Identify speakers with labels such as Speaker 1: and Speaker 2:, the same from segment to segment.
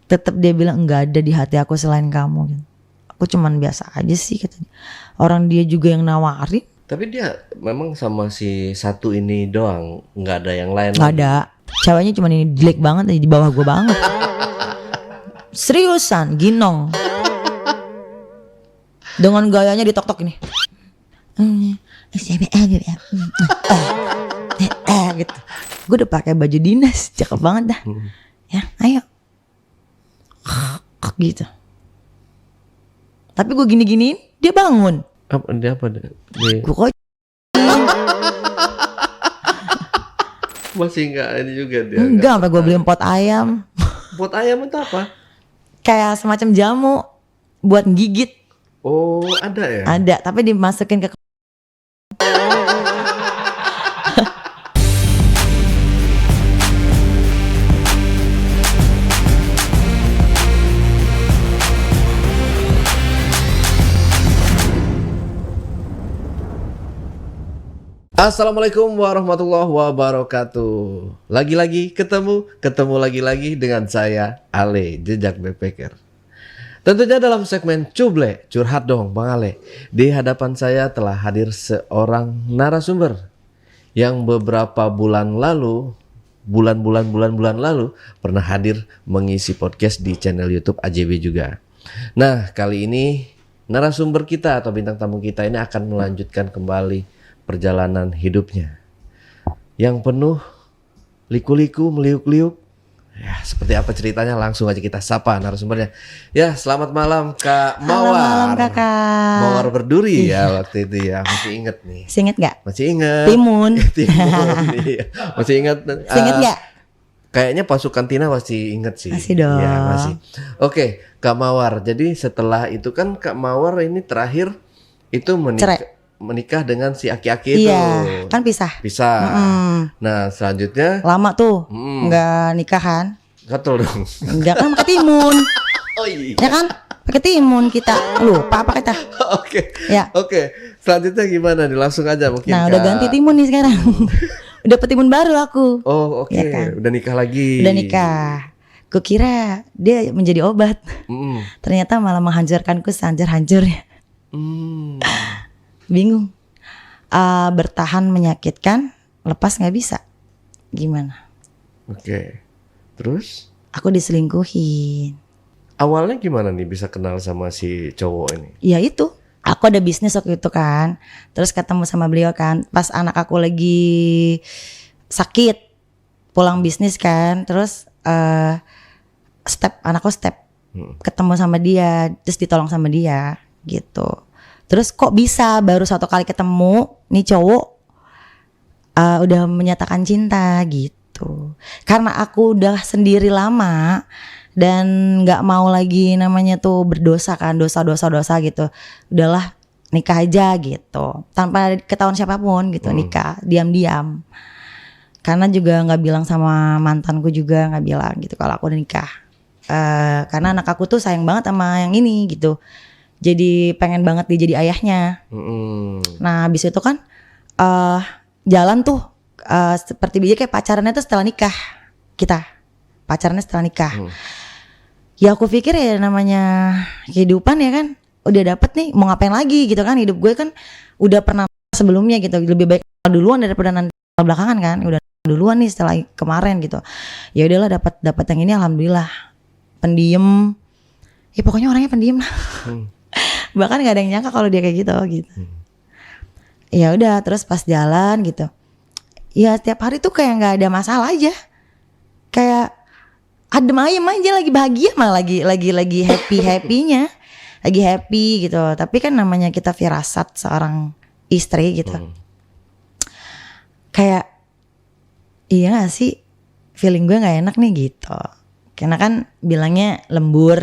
Speaker 1: Tetap dia bilang nggak ada di hati aku selain kamu gitu. Aku cuman biasa aja sih katanya. Orang dia juga yang nawarin.
Speaker 2: Tapi dia memang sama si satu ini doang, nggak ada yang lain.
Speaker 1: Nggak ada. Ceweknya cuman ini jelek banget aja di bawah gue banget. Seriusan, ginong. Dengan gayanya ditok-tok ini. Gitu. Gue udah pakai baju dinas, cakep banget dah. Ya, ayo. Gitu. Tapi gue gini-giniin, dia bangun.
Speaker 2: Dia apa?
Speaker 1: Gue kok
Speaker 2: Masih nggak ini juga dia.
Speaker 1: enggak, sampai gue beliin pot ayam.
Speaker 2: Pot ayam itu apa?
Speaker 1: Kayak semacam jamu buat gigit.
Speaker 2: Oh, ada ya?
Speaker 1: Ada, tapi dimasukin ke
Speaker 2: Assalamualaikum warahmatullahi wabarakatuh. Lagi-lagi ketemu lagi-lagi dengan saya Ale, Jejak Backpacker. Tentunya dalam segmen Cuble, curhat dong Bang Ale. Di hadapan saya telah hadir seorang narasumber yang beberapa bulan lalu pernah hadir mengisi podcast di channel YouTube AJB juga. Nah, kali ini narasumber kita atau bintang tamu kita ini akan melanjutkan kembali perjalanan hidupnya yang penuh liku-liku, meliuk-liuk. Ya, seperti apa ceritanya? Langsung aja kita sapa narasumbernya. Ya, selamat malam Kak Mawar.
Speaker 1: Halo malam Kakak.
Speaker 2: Mawar Berduri ya waktu itu ya. Masih inget nih.
Speaker 1: Masih inget gak?
Speaker 2: Masih inget.
Speaker 1: Timun.
Speaker 2: Timun iya. Masih inget.
Speaker 1: Masih inget gak?
Speaker 2: Kayaknya pasukan Tina masih inget sih.
Speaker 1: Masih dong.
Speaker 2: Ya, masih. Oke, Kak Mawar. Jadi setelah itu kan Kak Mawar ini terakhir itu menikah dengan si aki-aki itu.
Speaker 1: Iya, kan pisah.
Speaker 2: Nah, selanjutnya
Speaker 1: lama tuh nggak nikahan.
Speaker 2: gatel dong.
Speaker 1: Enggak kan pakai timun.
Speaker 2: Oh iya.
Speaker 1: Ya kan? Pakai timun kita. Lupa apa kita?
Speaker 2: Oke.
Speaker 1: Ya.
Speaker 2: Oke. Selanjutnya gimana nih? Langsung aja mungkin.
Speaker 1: Nah, udah ganti timun nih sekarang. Udah petimun baru aku.
Speaker 2: Oh, oke.
Speaker 1: Ya kan?
Speaker 2: Udah nikah lagi.
Speaker 1: Udah nikah. Kukira dia menjadi obat. Ternyata malah menghancurkanku sehancur-hancurnya. Bingung. Bertahan menyakitkan, lepas nggak bisa. Gimana?
Speaker 2: Oke. Terus?
Speaker 1: Aku diselingkuhin.
Speaker 2: Awalnya gimana nih bisa kenal sama si cowok ini?
Speaker 1: Ya itu. Aku ada bisnis waktu itu kan. Terus ketemu sama beliau kan. Pas anak aku lagi sakit, pulang bisnis kan. Terus anakku step. Ketemu sama dia, terus ditolong sama dia gitu. Terus kok bisa baru 1 kali ketemu nih cowok udah menyatakan cinta gitu. Karena aku udah sendiri lama dan nggak mau lagi namanya tuh berdosa kan, dosa gitu. Udahlah nikah aja gitu, tanpa ketahuan siapapun gitu. Nikah diam-diam. Karena juga nggak bilang sama mantanku juga, nggak bilang gitu kalau aku udah nikah. Karena anak aku tuh sayang banget sama yang ini gitu. Jadi pengen banget dia jadi ayahnya. Nah habis itu kan jalan tuh seperti biasa kayak pacarannya tuh setelah nikah. Kita pacarannya setelah nikah. Ya aku pikir ya namanya kehidupan ya kan. Udah dapet nih mau ngapain lagi gitu kan. Hidup gue kan udah pernah sebelumnya gitu. Lebih baik duluan daripada nanti belakangan kan. Udah duluan nih setelah kemarin gitu. Ya udahlah dapat yang ini alhamdulillah. Pendiam. Ya pokoknya orangnya pendiam lah. Bahkan nggak ada yang nyangka kalau dia kayak gitu. Ya udah terus pas jalan gitu. Ya tiap hari tuh kayak nggak ada masalah aja. Kayak adem ayem aja, lagi bahagia malah lagi happy-nya. Lagi happy gitu. Tapi kan namanya kita firasat seorang istri gitu. Kayak iya gak sih feeling gue gak enak nih gitu. Karena kan bilangnya lembur.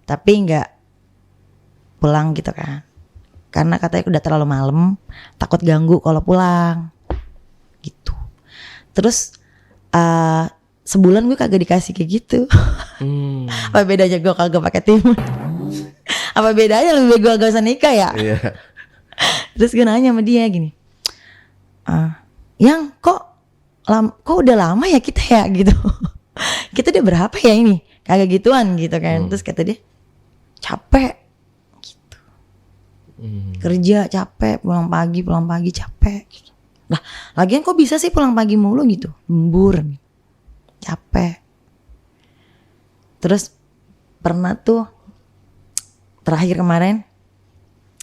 Speaker 1: Tapi gak pulang gitu kan. Karena katanya udah terlalu malam, takut ganggu kalau pulang. Gitu. Terus sebulan gue kagak dikasih kayak gitu. Apa bedanya gue kagak pakai timun? Apa bedanya lebih gue gak usah nikah ya? Terus gue nanya sama dia gini, yang kok udah lama ya kita ya gitu. Kita udah berapa ya ini? kagak gituan gitu kan. Terus kata dia capek gitu. Kerja capek, pulang pagi capek gitu. Lah lagian kok bisa sih pulang pagi mulu gitu, lembur, capek. Terus pernah tuh terakhir kemarin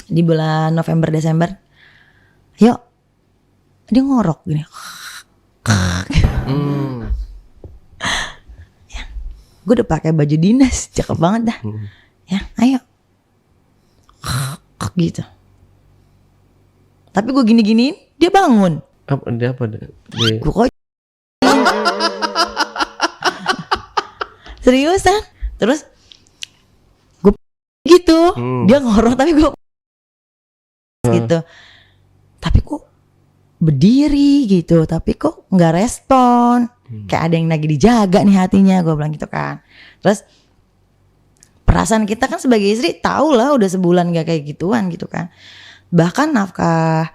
Speaker 1: di bulan November Desember, yuk dia ngorok gini. Ya, gue udah pakai baju dinas, cakep banget dah. Ya, ayo. Gitu. Tapi gue gini-giniin, dia bangun.
Speaker 2: Dia apa?
Speaker 1: Gue kok seriusan. Terus gue gitu, dia ngorok tapi gue gitu. Tapi kok berdiri gitu, tapi kok nggak respon, kayak ada yang lagi dijaga nih hatinya, gue bilang gitu kan. Terus perasaan kita kan sebagai istri tahu lah udah sebulan nggak kayak gituan gitu kan. Bahkan nafkah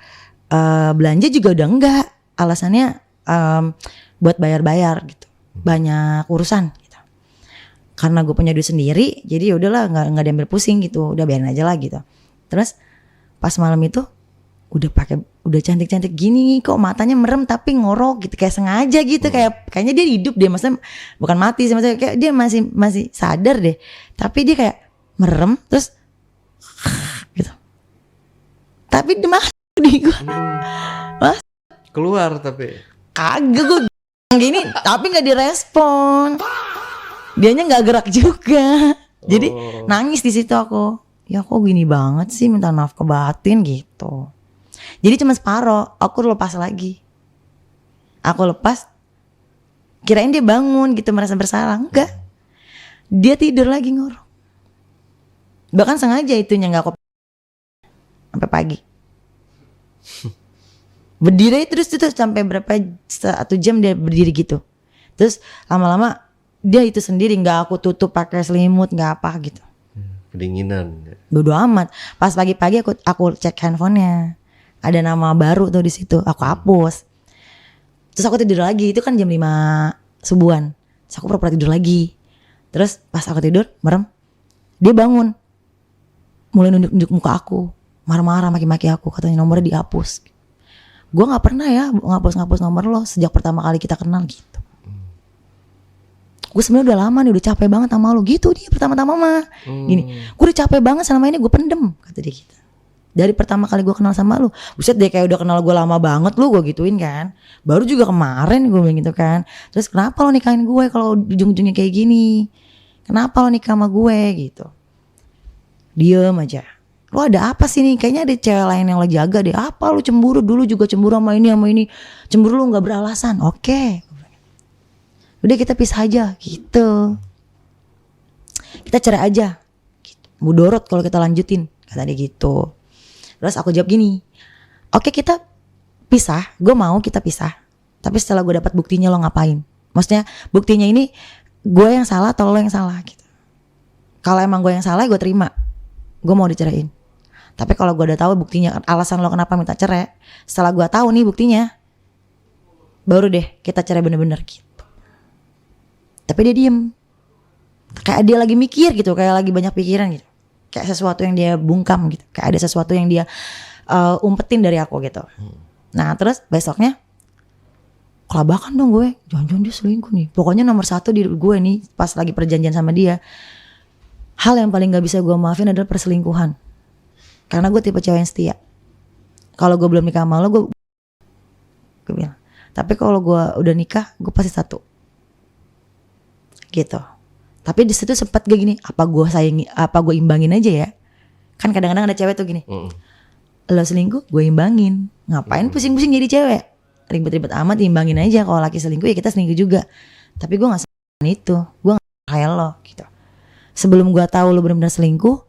Speaker 1: belanja juga udah enggak, alasannya buat bayar-bayar gitu, banyak urusan gitu. Karena gue punya duit sendiri, jadi udahlah nggak diambil pusing gitu, udah biarin aja lah gitu. Terus pas malam itu udah cantik-cantik gini kok matanya merem tapi ngorok gitu kayak sengaja gitu, kayaknya dia hidup deh, maksudnya bukan mati sih, maksudnya kayak dia masih sadar deh, tapi dia kayak merem terus gitu. Tapi demam di gue. Mas
Speaker 2: Keluar tapi
Speaker 1: kagak gue gini tapi nggak direspon. Dianya nggak gerak juga. Jadi nangis di situ aku. Ya kok gini banget sih, minta nafkah batin gitu. Jadi cuma separoh, aku lepas lagi. Aku lepas, kirain dia bangun gitu merasa bersalah. Enggak, dia tidur lagi ngorok. Bahkan sengaja itunya gak aku sampai pagi. Berdiri terus sampai berapa, 1 jam dia berdiri gitu. Terus lama-lama dia itu sendiri, gak aku tutup pakai selimut, gak apa gitu.
Speaker 2: Kedinginan.
Speaker 1: Bodo amat. Pas pagi-pagi aku cek handphonenya, ada nama baru tuh di situ, aku hapus. Terus aku tidur lagi, itu kan jam 5 subuhan. Terus aku pura-pura tidur lagi. Terus pas aku tidur, merem, dia bangun, mulai nunjuk-nunjuk muka aku, marah-marah, maki-maki aku, katanya nomornya dihapus. Gue nggak pernah ya ngapus nomor lo sejak pertama kali kita kenal gitu. Gue sebenarnya udah lama nih, udah capek banget sama lo gitu dia pertama-tama mah. Gini, gue udah capek banget selama ini gue pendem, kata dia gitu. Dari pertama kali gue kenal sama lu, buset deh kayak udah kenal gue lama banget lu, gue gituin kan. Baru juga kemarin gue bilang gitu kan. Terus kenapa lo nikahin gue kalau ujung-ujungnya kayak gini? Kenapa lo nikah sama gue gitu? Diem aja. Lo ada apa sih nih? Kayaknya ada cewek lain yang lo jaga deh. Apa lo cemburu? Dulu juga cemburu sama ini. Cemburu lo gak beralasan. Oke. Udah kita pisah aja gitu. Kita cerai aja. Mudorot kalau kita lanjutin, kata dia gitu. Terus aku jawab gini, oke kita pisah, gue mau kita pisah. Tapi setelah gue dapat buktinya lo ngapain. Maksudnya buktinya ini gue yang salah atau lo yang salah gitu. Kalau emang gue yang salah gue terima, gue mau diceraiin. Tapi kalau gue udah tahu buktinya, alasan lo kenapa minta cerai, setelah gue tahu nih buktinya, baru deh kita cerai bener-bener gitu. Tapi dia diem, kayak dia lagi mikir gitu, kayak lagi banyak pikiran gitu. Kayak sesuatu yang dia bungkam gitu, kayak ada sesuatu yang dia umpetin dari aku gitu. Nah terus besoknya kelabakan dong gue, jangan-jangan dia selingkuh nih. Pokoknya nomor 1 di gue nih pas lagi perjanjian sama dia, hal yang paling gak bisa gue maafin adalah perselingkuhan. Karena gue tipe cewek yang setia. Kalau gue belum nikah sama lo, gue bilang. Tapi kalau gue udah nikah, gue pasti 1 gitu. Tapi di situ sempat gue gini, apa gue imbangin aja ya? Kan kadang-kadang ada cewek tuh gini, lo selingkuh, gue imbangin. Ngapain pusing-pusing jadi cewek? Ribet-ribet amat, imbangin aja. Kalau laki selingkuh ya kita selingkuh juga. Tapi gue nggak seperti itu, gue nggak kayak lo gitu. Sebelum gue tahu lo benar-benar selingkuh,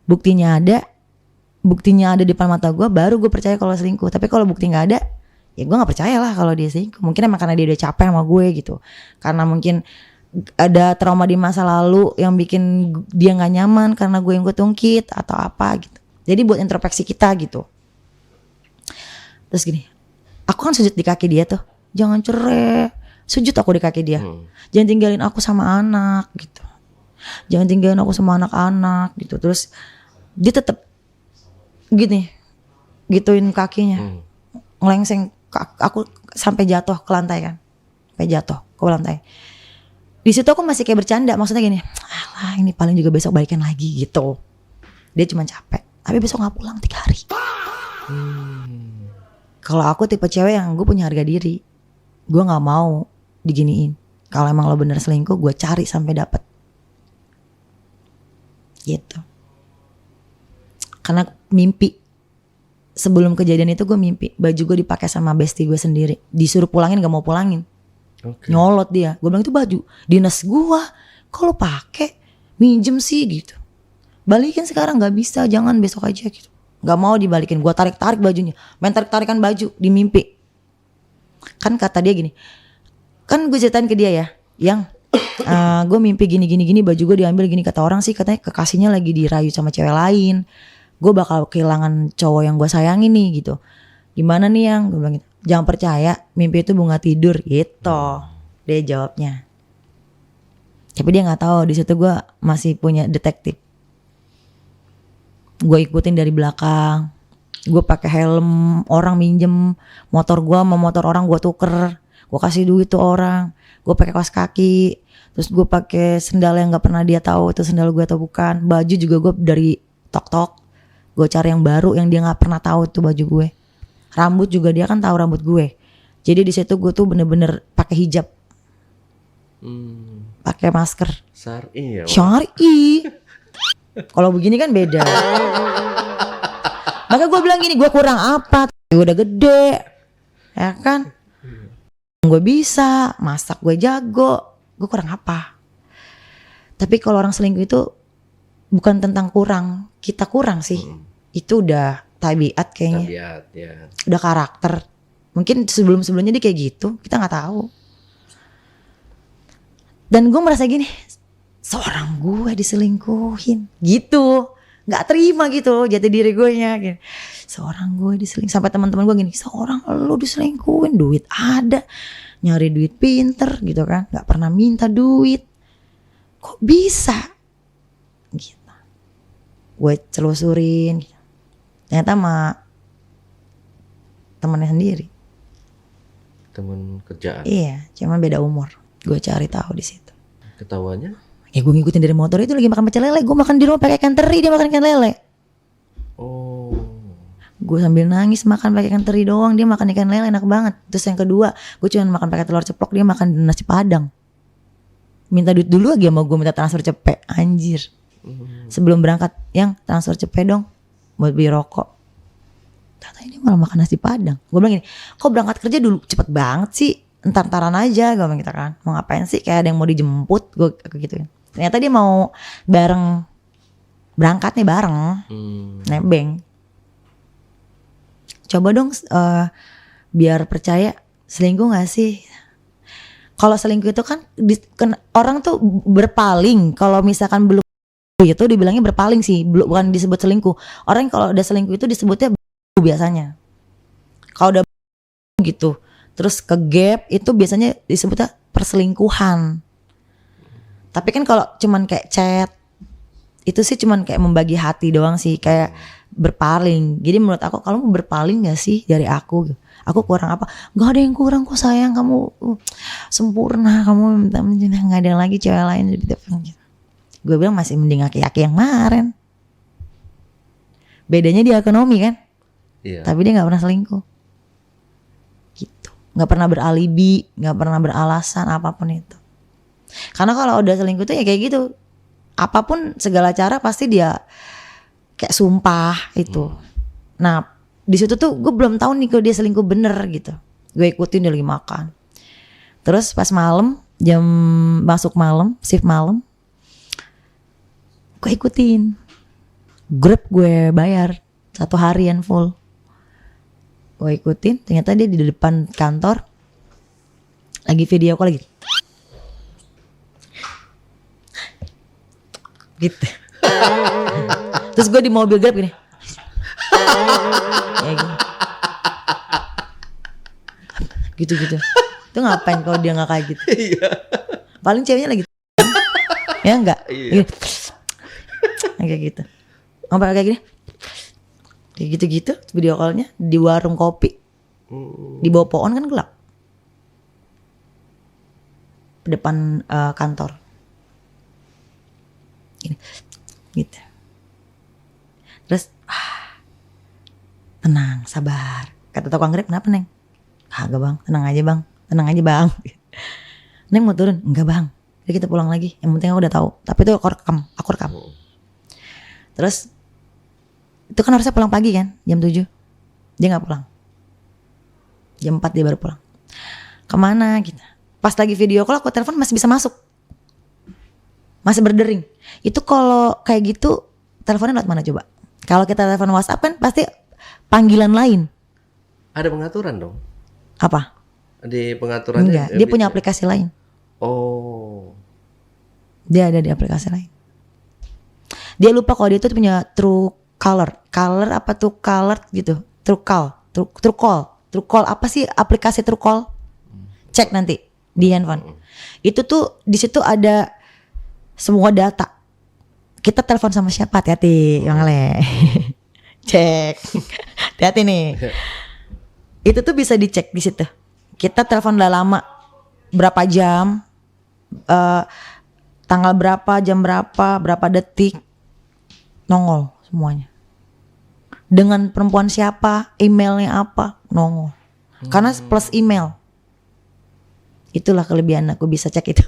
Speaker 1: buktinya ada di depan mata gue, baru gue percaya kalau selingkuh. Tapi kalau bukti nggak ada, ya gue nggak percaya lah kalau dia selingkuh. Mungkin emang karena dia udah capek sama gue gitu. Karena mungkin ada trauma di masa lalu yang bikin dia nggak nyaman karena gue yang gue tungkit atau apa gitu. Jadi buat introspeksi kita gitu. Terus gini, aku kan sujud di kaki dia tuh, jangan cerai. Sujud aku di kaki dia, jangan tinggalin aku sama anak gitu. jangan tinggalin aku sama anak-anak gitu. Terus dia tetap gini, gituin kakinya, ngelengseng aku sampai jatuh ke lantai kan, sampai jatuh ke lantai. Di situ aku masih kayak bercanda, maksudnya gini, alah ini paling juga besok balikan lagi gitu. Dia cuma capek, tapi besok nggak pulang 3 hari. Kalau aku tipe cewek yang gue punya harga diri, gue nggak mau diginiin. Kalau emang lo bener selingkuh, gue cari sampai dapet. Gitu. Karena mimpi, sebelum kejadian itu gue mimpi baju gue dipakai sama bestie gue sendiri, disuruh pulangin gak mau pulangin. Nyolot dia. Gue bilang itu baju dinas gue, kalau pakai minjem sih gitu. Balikin sekarang nggak bisa, jangan besok aja gitu. Nggak mau dibalikin. Gue tarik bajunya, main tarik-tarikan baju di mimpi. Kan kata dia gini, kan gue ceritain ke dia ya, yang gue mimpi gini baju gue diambil gini, kata orang sih katanya kekasihnya lagi dirayu sama cewek lain. Gue bakal kehilangan cowok yang gue sayangin nih gitu. Gimana nih yang? Gue bilang gitu. Jangan percaya, mimpi itu bunga tidur gitu. Dia jawabnya. Tapi dia nggak tahu di situ gue masih punya detektif. Gue ikutin dari belakang. Gue pakai helm, orang minjem motor gue sama motor orang gue tuker. Gue kasih duit tuh orang. Gue pakai kaos kaki. Terus gue pakai sendal yang nggak pernah dia tahu itu sendal gue atau bukan. Baju juga gue dari tok. Gue cari yang baru yang dia nggak pernah tahu itu baju gue. Rambut juga dia kan tahu rambut gue. Jadi di situ gue tuh bener-bener pakai hijab, pakai masker.
Speaker 2: Syar'i ya.
Speaker 1: Syar'i. Kalau begini kan beda. Maka gue bilang gini, gue kurang apa? Gue udah gede, ya kan? Gue bisa masak, gue jago. Gue kurang apa? Tapi kalau orang selingkuh itu bukan tentang kurang, kita kurang sih. Itu udah tabiat kayaknya.
Speaker 2: Tabiat ya.
Speaker 1: Udah karakter. Mungkin sebelumnya dia kayak gitu, kita nggak tahu. Dan gue merasa gini, seorang gue diselingkuhin, gitu, nggak terima gitu jati diri gue nya. Gitu. Seorang gue diselingkuhin, sampai teman-teman gue gini, seorang lo diselingkuhin, duit ada, nyari duit pinter gitu kan, nggak pernah minta duit, kok bisa? Gitu. Gue telusurin, gitu. Ternyata sama temannya sendiri.
Speaker 2: Temen kerjaan.
Speaker 1: Iya, cuma beda umur. Gue cari tahu di situ.
Speaker 2: Ketahuannya?
Speaker 1: Ya gue ngikutin dari motor itu lagi makan pecel lele. Gue makan di rumah pakai ikan teri, dia makan ikan lele.
Speaker 2: Oh.
Speaker 1: Gue sambil nangis makan pakai ikan teri doang, dia makan ikan lele enak banget. Terus yang kedua, gue cuma makan pakai telur ceplok, dia makan nasi padang. Minta duit dulu lagi sama gue, minta transfer cepet, anjir. Sebelum berangkat, yang transfer cepet dong, buat beli rokok. Ternyata ini malah makan nasi padang. Gue bilang gini, kok berangkat kerja dulu cepet banget sih? Entar-entaran aja, gue bilang gitu kan. Mau ngapain sih? Kayak ada yang mau dijemput, gue gituin. Ternyata dia mau bareng, berangkat nih bareng, nebeng. Coba dong biar percaya, selingkuh gak sih? Kalau selingkuh itu kan orang tuh berpaling. Kalau misalkan belum itu dibilangnya berpaling sih, bukan disebut selingkuh. Orang kalau udah selingkuh itu disebutnya biasanya. Kalau udah gitu, terus ke gap itu biasanya disebutnya perselingkuhan. Tapi kan kalau cuman kayak chat, itu sih cuman kayak membagi hati doang sih, kayak berpaling. Jadi menurut aku, kalau mau berpaling gak sih dari aku? Aku kurang apa? Gak ada yang kurang kok sayang, kamu sempurna, kamu gak ada lagi cewek lain. Gue bilang masih mending aki-aki yang kemarin. Bedanya di ekonomi kan? Iya. Tapi dia gak pernah selingkuh. Gitu. Gak pernah beralibi, gak pernah beralasan apapun itu. Karena kalau udah selingkuh tuh ya kayak gitu. Apapun segala cara pasti dia kayak sumpah itu. Nah di situ tuh gue belum tahu nih kalau dia selingkuh bener gitu. Gue ikutin dia lagi makan. Terus pas malam, jam masuk malam, shift malam, gue ikutin. Grab gue bayar 1 harian full. Gue ikutin, ternyata dia di depan kantor lagi video call lagi. Gitu. Terus gue di mobil Grab gini. Ya gitu. Itu ngapain kalau dia nggak kayak gitu? Paling ceweknya lagi. Ya enggak?
Speaker 2: Iya.
Speaker 1: Kayak gitu. Ngobrol kayak gini. Kayak gitu-gitu video call-nya di warung kopi. Di bawah pohon kan gelap. Depan kantor. Gini. Gitu. Terus tenang, sabar. Kata tukang grab, kenapa Neng? Kagak bang, tenang aja bang. Neng mau turun? Enggak bang, jadi kita pulang lagi. Yang penting aku udah tahu. Tapi itu aku rekam. Terus itu kan harusnya pulang pagi kan, jam 7. Dia gak pulang. Jam 4 dia baru pulang. Kemana gitu. Pas lagi video call aku telepon masih bisa masuk. Masih berdering. Itu kalau kayak gitu teleponnya lewat mana coba? Kalau kita telepon WhatsApp kan pasti panggilan lain.
Speaker 2: Ada pengaturan dong.
Speaker 1: Apa?
Speaker 2: Di pengaturannya.
Speaker 1: Enggak, dia punya aplikasi lain.
Speaker 2: Oh.
Speaker 1: Dia ada di aplikasi lain. Dia lupa kalau dia tuh punya True Caller apa tuh Caller gitu. True Call apa sih aplikasi True Call? Cek nanti di handphone. Itu tuh di situ ada semua data. Kita telepon sama siapa? Hati-hati, Bang Ale. Cek. Hati-hati nih. Itu tuh bisa dicek di situ. Kita telepon udah lama, berapa jam, tanggal berapa, jam berapa detik, nongol semuanya. Dengan perempuan siapa, emailnya apa, nongol. Karena plus email. Itulah kelebihan aku bisa cek itu.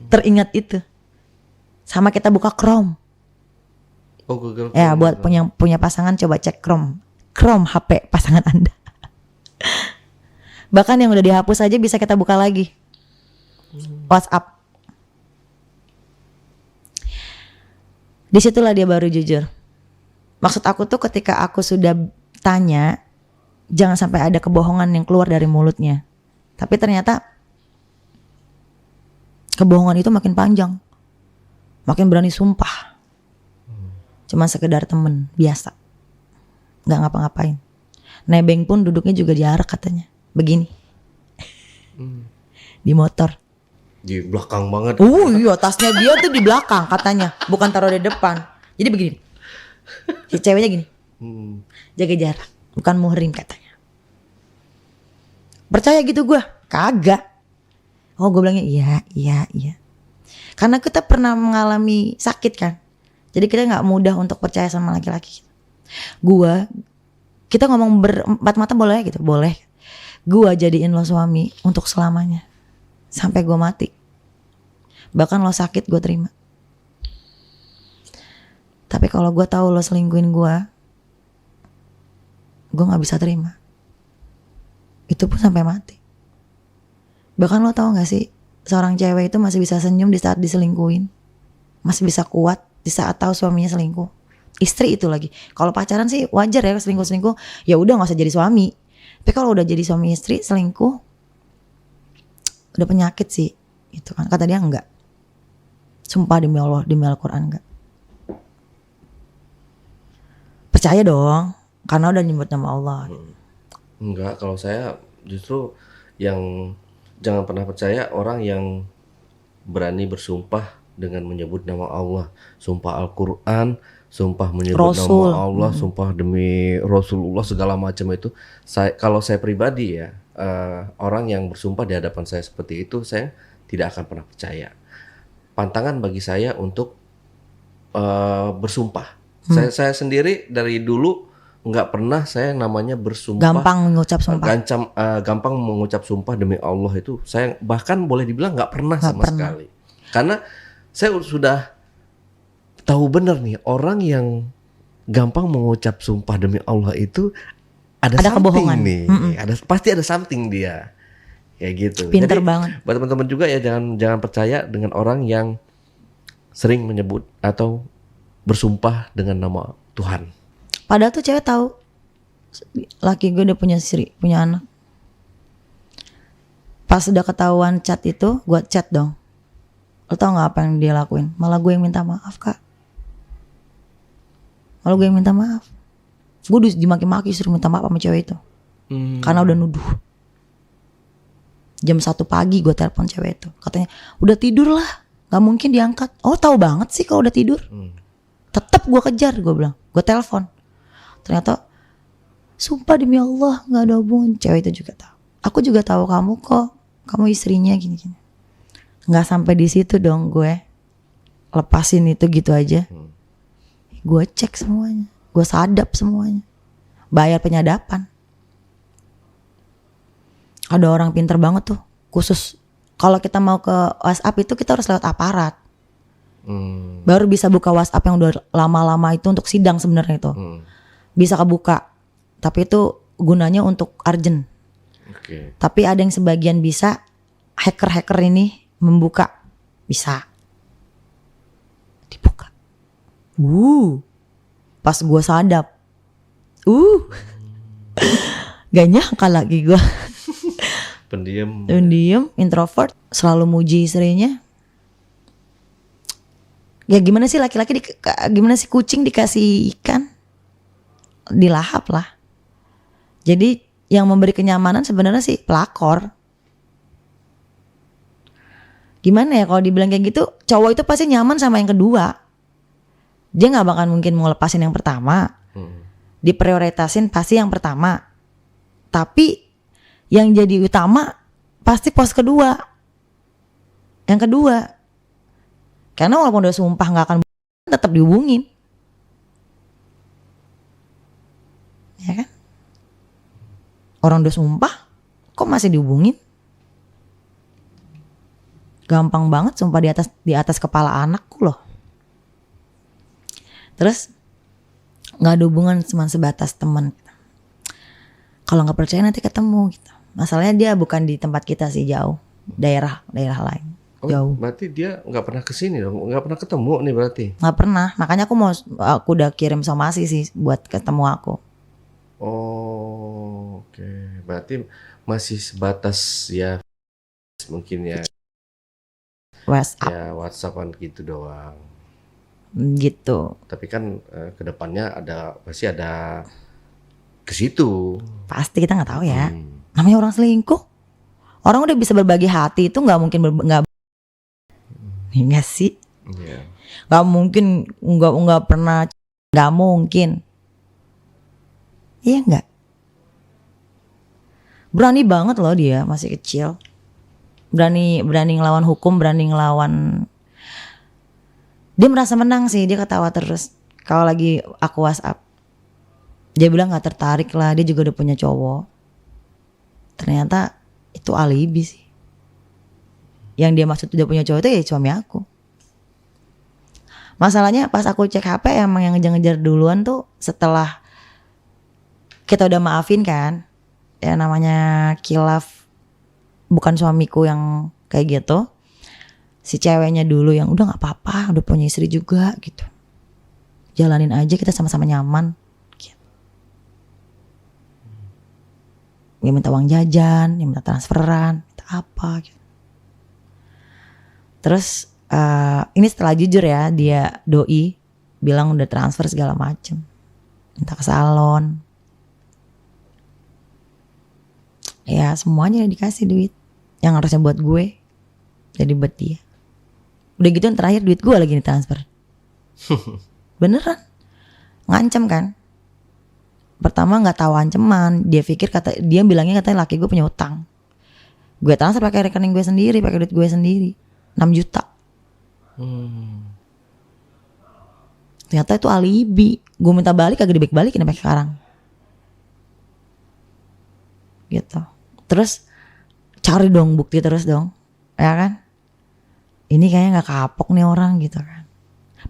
Speaker 1: Teringat itu. Sama kita buka Chrome.
Speaker 2: Oh, Google Chrome.
Speaker 1: Ya buat punya pasangan coba cek Chrome HP pasangan Anda. Bahkan yang udah dihapus aja bisa kita buka lagi. WhatsApp. Disitulah dia baru jujur. Maksud aku tuh ketika aku sudah tanya, jangan sampai ada kebohongan yang keluar dari mulutnya. Tapi ternyata kebohongan itu makin panjang, makin berani sumpah. Cuma sekedar temen biasa, nggak ngapa-ngapain. Nebeng pun duduknya juga jarak katanya, begini, di motor.
Speaker 2: Di belakang banget.
Speaker 1: Iya, tasnya dia tuh di belakang katanya, bukan taruh di depan. Jadi begini, si ceweknya gini, jaga jarak, bukan muhrim katanya. Percaya gitu gue? Kagak. Oh gue bilangnya iya. Karena kita pernah mengalami sakit kan. Jadi kita gak mudah untuk percaya sama laki-laki. Kita ngomong berempat mata boleh gitu? Boleh. Gue jadiin lo suami untuk selamanya. Sampai gue mati. Bahkan lo sakit gue terima. Tapi kalau gue tahu lo selingkuhin gue gak bisa terima. Itu pun sampai mati. Bahkan lo tahu gak sih, seorang cewek itu masih bisa senyum di saat diselingkuhin, masih bisa kuat di saat tahu suaminya selingkuh. Istri itu lagi. Kalau pacaran sih wajar ya selingkuh, ya udah nggak usah jadi suami. Tapi kalau udah jadi suami istri selingkuh, udah penyakit sih. Itu kan kata dia enggak. Sumpah demi Allah, demi Al-Quran enggak. Percaya dong, karena udah nyebut nama Allah.
Speaker 2: Enggak, kalau saya justru yang jangan pernah percaya orang yang berani bersumpah dengan menyebut nama Allah, sumpah Al-Quran, sumpah menyebut
Speaker 1: Rasul.
Speaker 2: nama Allah, sumpah demi Rasulullah segala macam itu. Kalau saya pribadi ya, orang yang bersumpah di hadapan saya seperti itu, saya tidak akan pernah percaya. Pantangan bagi saya untuk bersumpah. Saya sendiri dari dulu nggak pernah saya namanya bersumpah.
Speaker 1: Gampang mengucap sumpah.
Speaker 2: Gampang mengucap sumpah demi Allah itu. Saya bahkan boleh dibilang nggak pernah sama sekali. Karena saya sudah tahu benar nih orang yang gampang mengucap sumpah demi Allah itu ada
Speaker 1: kebohongan
Speaker 2: nih. Pasti ada something dia. Kayak gitu.
Speaker 1: Pinter
Speaker 2: Jadi,
Speaker 1: banget.
Speaker 2: buat teman-teman juga ya jangan percaya dengan orang yang sering menyebut atau bersumpah dengan nama Tuhan.
Speaker 1: Padahal tuh cewek tahu laki gue udah punya anak. Pas udah ketahuan chat itu, gue chat dong. Lo tau nggak apa yang dia lakuin? Malah gue yang minta maaf kak. Malah gue yang minta maaf. Gue dimaki-maki suruh minta maaf sama cewek itu. Karena udah nuduh. Jam 1 pagi gue telepon cewek itu. Katanya udah tidur lah, Gak mungkin diangkat. Oh tahu banget sih kalau udah tidur. Tetep gue kejar, gue bilang, gue telepon. Ternyata sumpah demi Allah gak ada hubungan. Cewek itu juga tahu. Aku juga tahu kamu kok, kamu istrinya gini-gini. Gak sampai di situ dong gue lepasin itu gitu aja. Gue cek semuanya, gue sadap semuanya, bayar penyadapan. Ada orang pinter banget tuh, khusus kalau kita mau ke WhatsApp itu kita harus lewat aparat. Baru bisa buka WhatsApp yang udah lama-lama itu untuk sidang sebenarnya itu. Bisa kebuka. Tapi itu gunanya untuk urgent. Tapi ada yang sebagian bisa, hacker-hacker ini membuka. Bisa. Dibuka. Pas gue sadap. Gak nyangka lagi gue. Pendiam, introvert, selalu muji istrinya. Ya gimana sih laki-laki, gimana sih kucing dikasih ikan, dilahap lah. Jadi yang memberi kenyamanan sebenarnya sih pelakor. Gimana ya kalau dibilang kayak gitu, cowok itu pasti nyaman sama yang kedua. Dia gak bakal mungkin mau lepasin yang pertama. Diprioritasin pasti yang pertama. Tapi yang jadi utama pasti pos kedua. Yang kedua. Karena walaupun udah sumpah gak akan tetap dihubungin. Ya kan? Orang udah sumpah kok masih dihubungin? Gampang banget sumpah di atas kepala anakku loh. Terus gak ada hubungan, cuma sebatas teman. Kalau gak percaya nanti ketemu gitu. Masalahnya dia bukan di tempat kita sih, jauh. Daerah lain. Jauh.
Speaker 2: Berarti dia gak pernah kesini dong, gak pernah ketemu nih berarti?
Speaker 1: Gak pernah, makanya aku udah kirim somasi sih buat ketemu aku.
Speaker 2: Oh oke. Berarti masih sebatas ya mungkin ya
Speaker 1: WhatsApp.
Speaker 2: Ya WhatsAppan gitu doang.
Speaker 1: Gitu.
Speaker 2: Tapi kan kedepannya pasti ada ke situ.
Speaker 1: Pasti kita nggak tahu ya. Namanya orang selingkuh. Orang udah bisa berbagi hati itu nggak mungkin nggak sih?
Speaker 2: Yeah.
Speaker 1: Nggak mungkin nggak pernah, nggak mungkin. Iya nggak? Berani banget loh dia, masih kecil. Berani ngelawan hukum, berani ngelawan. Dia merasa menang sih, dia ketawa terus. Kalau lagi aku WhatsApp, dia bilang gak tertarik lah, dia juga udah punya cowok. Ternyata itu alibi sih. Yang dia maksud udah punya cowok itu ya suami aku. Masalahnya pas aku cek HP emang yang ngejar-ngejar duluan tuh setelah kita udah maafin kan. Ya namanya kilaf, bukan suamiku yang kayak gitu. Si ceweknya dulu yang udah gak apa-apa, udah punya istri juga gitu. Jalanin aja, kita sama-sama nyaman gitu. Dia minta uang jajan, dia minta transferan, minta apa gitu. Terus ini setelah jujur ya, dia doi bilang udah transfer segala macem, minta ke salon. Ya semuanya dikasih duit. Yang harusnya buat gue jadi buat dia. Udah gitu yang terakhir duit gue lagi ditransfer. Beneran. Ngancem kan. Pertama gak tahu anceman. Dia bilangnya katanya laki gue punya utang. Gue transfer pakai rekening gue sendiri, pakai duit gue sendiri. 6 juta. Ternyata itu alibi. Gue minta balik kagak dibalik-balikin sampai sekarang. Gitu. Terus cari dong bukti terus dong. Ya kan? Ini kayaknya nggak kapok nih orang gitu kan.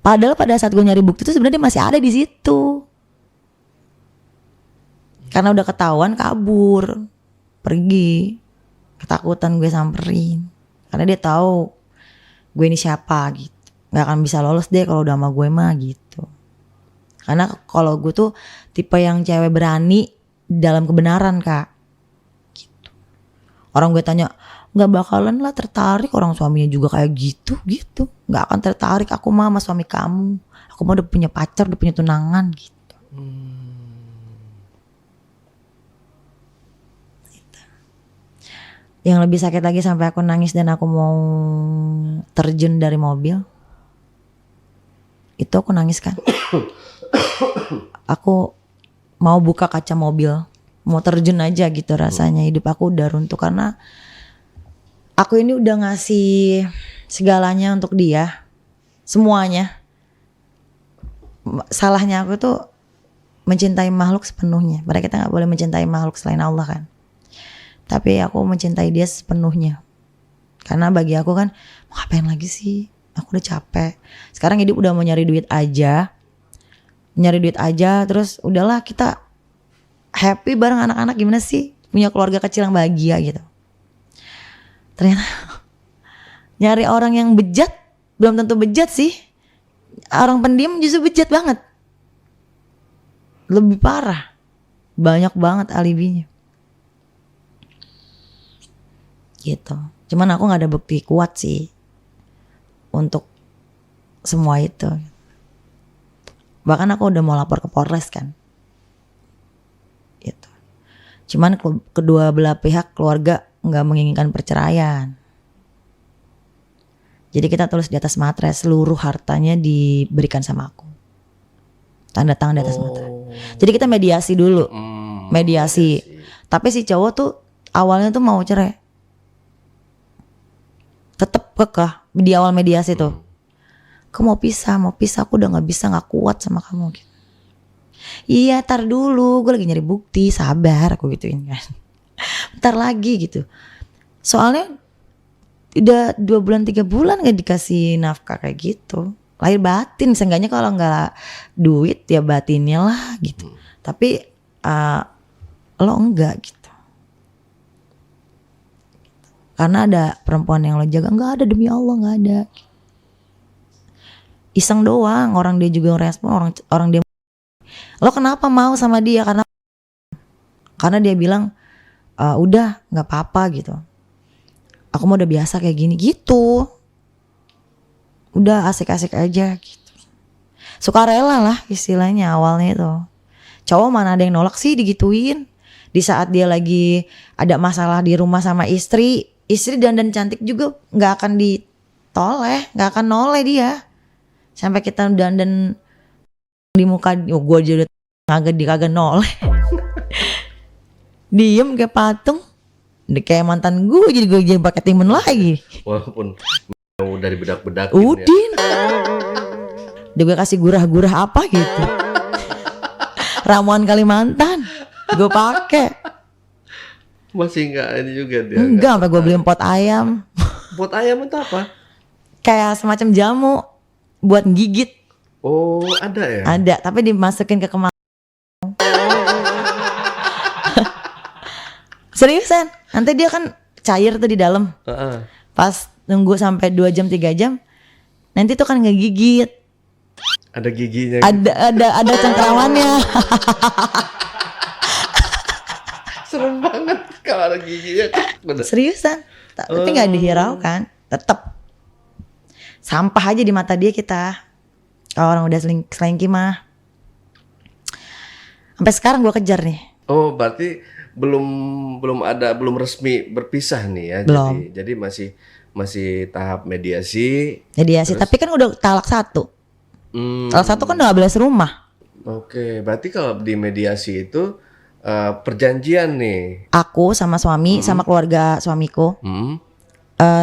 Speaker 1: Padahal pada saat gue nyari bukti itu sebenarnya masih ada di situ. Karena udah ketahuan kabur, pergi, ketakutan gue samperin. Karena dia tahu gue ini siapa gitu. Nggak akan bisa lolos deh kalau udah sama gue mah gitu. Karena kalau gue tuh tipe yang cewek berani dalam kebenaran kak. Gitu. Orang gue tanya, nggak bakalan lah tertarik orang suaminya juga kayak gitu, nggak akan tertarik aku mah sama suami kamu, aku mah udah punya pacar, udah punya tunangan gitu. Yang lebih sakit lagi sampai aku nangis dan aku mau terjun dari mobil. Itu aku nangis kan. Aku mau buka kaca mobil, mau terjun aja gitu rasanya. Hidup aku udah runtuh karena aku ini udah ngasih segalanya untuk dia, semuanya. Salahnya aku tuh mencintai makhluk sepenuhnya. Padahal kita nggak boleh mencintai makhluk selain Allah kan. Tapi aku mencintai dia sepenuhnya. Karena bagi aku kan, mau ngapain lagi sih? Aku udah capek. Sekarang hidup udah mau nyari duit aja. Terus udahlah kita happy bareng anak-anak, gimana sih? Punya keluarga kecil yang bahagia gitu. Ternyata nyari orang yang bejat, belum tentu bejat sih. Orang pendiam justru bejat banget. Lebih parah. Banyak banget alibinya. Gitu. Cuman aku gak ada bukti kuat sih untuk semua itu. Bahkan aku udah mau lapor ke Polres kan. Gitu. Cuman kedua belah pihak keluarga gak menginginkan perceraian. Jadi kita tulis di atas materai, seluruh hartanya diberikan sama aku. Tanda tangan di atas materai. Jadi kita mediasi dulu. Mediasi. Tapi si cowok tuh awalnya tuh mau cerai. Tetep kekeh di awal mediasi tuh. Aku mau pisah, aku udah gak kuat sama kamu gitu. Iya, tar dulu, gue lagi nyari bukti, sabar, aku gituin kan. Bentar lagi gitu. Soalnya udah 2 bulan 3 bulan gak dikasih nafkah kayak gitu. Lahir batin, seenggaknya kalau gak duit ya batinnya lah gitu. Tapi lo enggak gitu. Karena ada perempuan yang lo jaga, enggak ada, demi Allah enggak ada. Iseng doang, orang dia juga respon, orang dia. Lo kenapa mau sama dia? Karena dia bilang udah nggak apa-apa gitu. Aku mau udah biasa kayak gini gitu. Udah asik-asik aja gitu. Sukarela lah istilahnya awalnya itu. Cowok mana ada yang nolak sih digituin. Di saat dia lagi ada masalah di rumah sama istri dandan cantik juga nggak akan ditoleh, nggak akan noleh dia. Sampai kita dandan di muka, gue aja udah kagak noleh. Diem kayak patung, kayak mantan gue jadi pakai timun lagi.
Speaker 2: Walaupun udah dibedak-bedakin
Speaker 1: Udin ya. Dia gue kasih gurah-gurah apa gitu. Ramuan Kalimantan gue pakai.
Speaker 2: Masih enggak ini juga dia.
Speaker 1: Enggak, sampai gue beliin pot ayam.
Speaker 2: Pot ayam itu apa?
Speaker 1: Kayak semacam jamu buat gigit.
Speaker 2: Oh, ada ya?
Speaker 1: Ada, tapi dimasukin ke kemaluan. Seriusan, nanti dia kan cair tuh di dalam. Pas nunggu sampai 2 jam 3 jam, nanti tuh kan ngegigit.
Speaker 2: Ada giginya.
Speaker 1: Ada cengkeramannya.
Speaker 2: Serem banget kalau ada giginya.
Speaker 1: Seriusan, tapi nggak dihiraukan, tetap sampah aja di mata dia kita. Kalau orang udah selingkuh mah. Sampai sekarang gue kejar nih.
Speaker 2: Oh, berarti belum resmi berpisah nih ya.
Speaker 1: Belum.
Speaker 2: Jadi masih tahap mediasi.
Speaker 1: Terus, tapi kan udah talak 1. Talak 1 kan udah 12 rumah.
Speaker 2: Oke, berarti kalau di mediasi itu perjanjian nih.
Speaker 1: Aku sama suami sama keluarga suamiku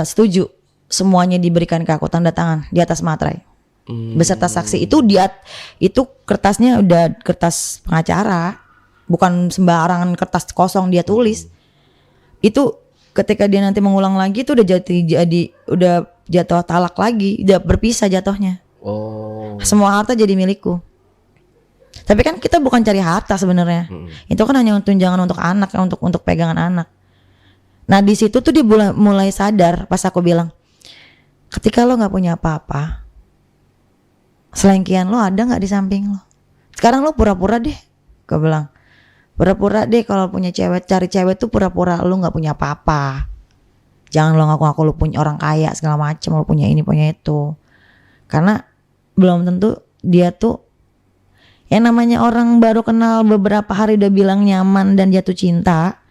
Speaker 1: setuju semuanya diberikan ke aku, tanda tangan di atas materai beserta saksi. Itu kertasnya udah kertas pengacara, bukan sembarangan kertas kosong dia tulis. Itu ketika dia nanti mengulang lagi itu udah jatuh talak lagi, udah berpisah jatuhnya. Semua harta jadi milikku. Tapi kan kita bukan cari harta sebenarnya. Itu kan hanya tunjangan untuk anak, untuk pegangan anak. Nah di situ tuh dia mulai sadar pas aku bilang, ketika lo nggak punya apa-apa, selengkian lo ada nggak di samping lo? Sekarang lo pura-pura deh, gue bilang, pura-pura deh kalau punya cewek, cari cewek tuh pura-pura lo nggak punya apa-apa. Jangan lo ngaku-ngaku lo punya orang kaya segala macam, lo punya ini punya itu. Karena belum tentu dia tuh. Yang namanya orang baru kenal beberapa hari udah bilang nyaman dan jatuh cinta,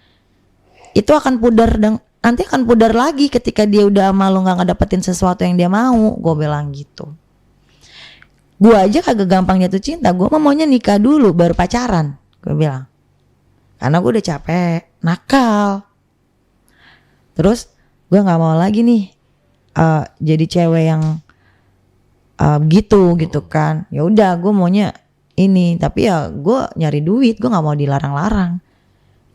Speaker 1: itu akan pudar nanti akan pudar lagi ketika dia udah sama lu gak ngedapetin sesuatu yang dia mau. Gue bilang gitu. Gue aja kagak gampang jatuh cinta. Gue maunya nikah dulu baru pacaran. Gue bilang. Karena gue udah capek nakal. Terus gue gak mau lagi nih jadi cewek yang gitu kan. Ya udah gue maunya ini. Tapi ya gue nyari duit. Gue gak mau dilarang-larang.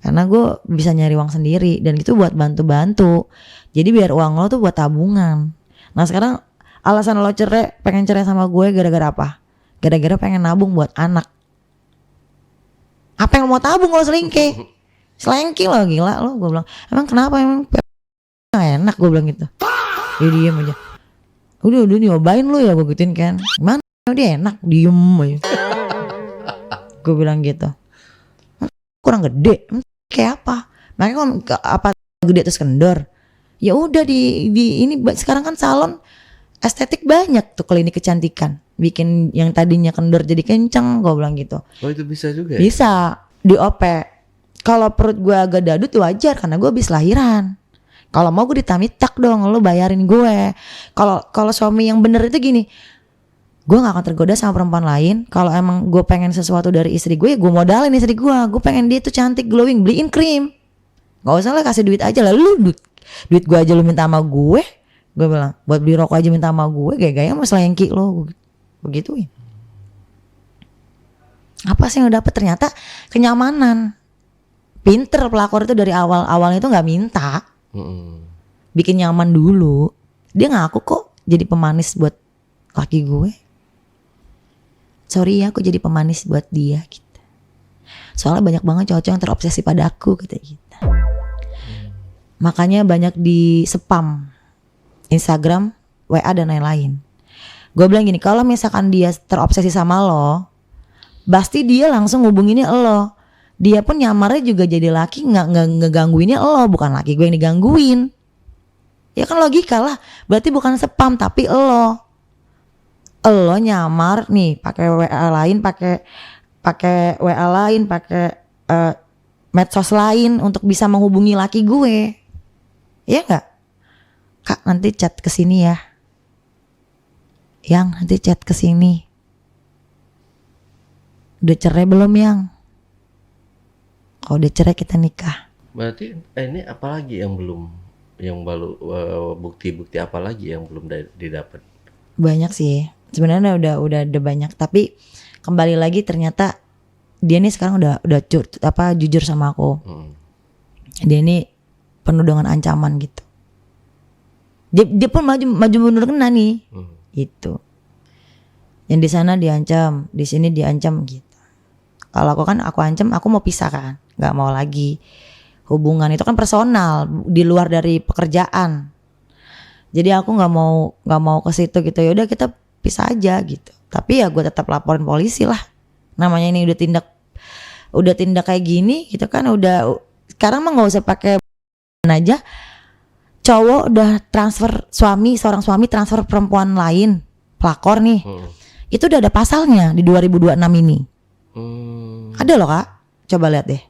Speaker 1: Karena gue bisa nyari uang sendiri. Dan itu buat bantu-bantu. Jadi biar uang lo tuh buat tabungan. Nah sekarang alasan lo pengen cerai sama gue gara-gara apa? Gara-gara pengen nabung buat anak. Apa yang mau tabung lo selingkih? Selengki lo gila lo. Gue bilang emang kenapa emang gak enak gue bilang gitu. Dia diem aja. Udah nyobain lo ya gue gituin kan. Gimana dia enak diem aja. Gue bilang gitu. Kurang gede. Kayak apa? Makanya kalau apa gede terus kendor. Ya udah di ini sekarang kan salon estetik banyak tuh klinik kecantikan. Bikin yang tadinya kendor jadi kenceng, gue bilang gitu.
Speaker 2: Oh itu bisa juga ya?
Speaker 1: Bisa di OP. Kalau perut gue agak dadut wajar karena gue habis lahiran. Kalau mau gue ditamitak dong, lo bayarin gue. Kalau suami yang bener itu gini, gue gak akan tergoda sama perempuan lain. Kalau emang gue pengen sesuatu dari istri gue, gue modalin istri gue. Gue pengen dia tuh cantik, glowing, beliin krim. Gak usah lah kasih duit aja lah. Lu duit gue aja lu minta sama gue bilang buat beli rokok aja minta sama gue, gaya-gaya mas selengki lo. Begituin. Apa sih yang lo dapet? Ternyata kenyamanan. Pinter pelakor itu dari awalnya itu gak minta. Bikin nyaman dulu. Dia ngaku kok jadi pemanis buat laki gue. Sorry ya aku jadi pemanis buat dia gitu. Soalnya banyak banget cowok yang terobsesi pada aku kata gitu. Makanya banyak di spam Instagram, WA dan lain-lain. Gue bilang gini, kalau misalkan dia terobsesi sama lo, pasti dia langsung ngubunginnya lo. Dia pun nyamarnya juga jadi laki nggak ngegangguinnya lo, bukan laki gue yang digangguin. Ya kan logika lah, berarti bukan spam tapi lo nyamar nih pakai WA lain, pakai WA lain, pakai medsos lain untuk bisa menghubungi laki gue. Iya nggak? Kak nanti chat ke sini ya. Yang nanti chat ke sini. Udah cerai belum yang? Kalau udah cerai kita nikah.
Speaker 2: Berarti ini apalagi yang belum, yang baru bukti-bukti apa lagi yang belum didapat?
Speaker 1: Banyak sih. Sebenarnya udah ada banyak, tapi kembali lagi ternyata dia nih sekarang udah jujur sama aku. Dia ini penuh dengan ancaman gitu. Dia pun maju mundur kena nih. Gitu. Yang di sana diancam, di sini diancam gitu. Kalau aku ancam, aku mau pisah kan, nggak mau lagi. Hubungan itu kan personal, di luar dari pekerjaan. Jadi aku nggak mau ke situ gitu. Ya udah kita pisah aja gitu. Tapi ya gue tetap laporin polisi lah. Namanya ini udah tindak kayak gini gitu kan, udah sekarang mah nggak usah pakai aja. Cowok udah seorang suami transfer perempuan lain, pelakor nih. Itu udah ada pasalnya di 2026 ini. Ada loh kak, coba lihat deh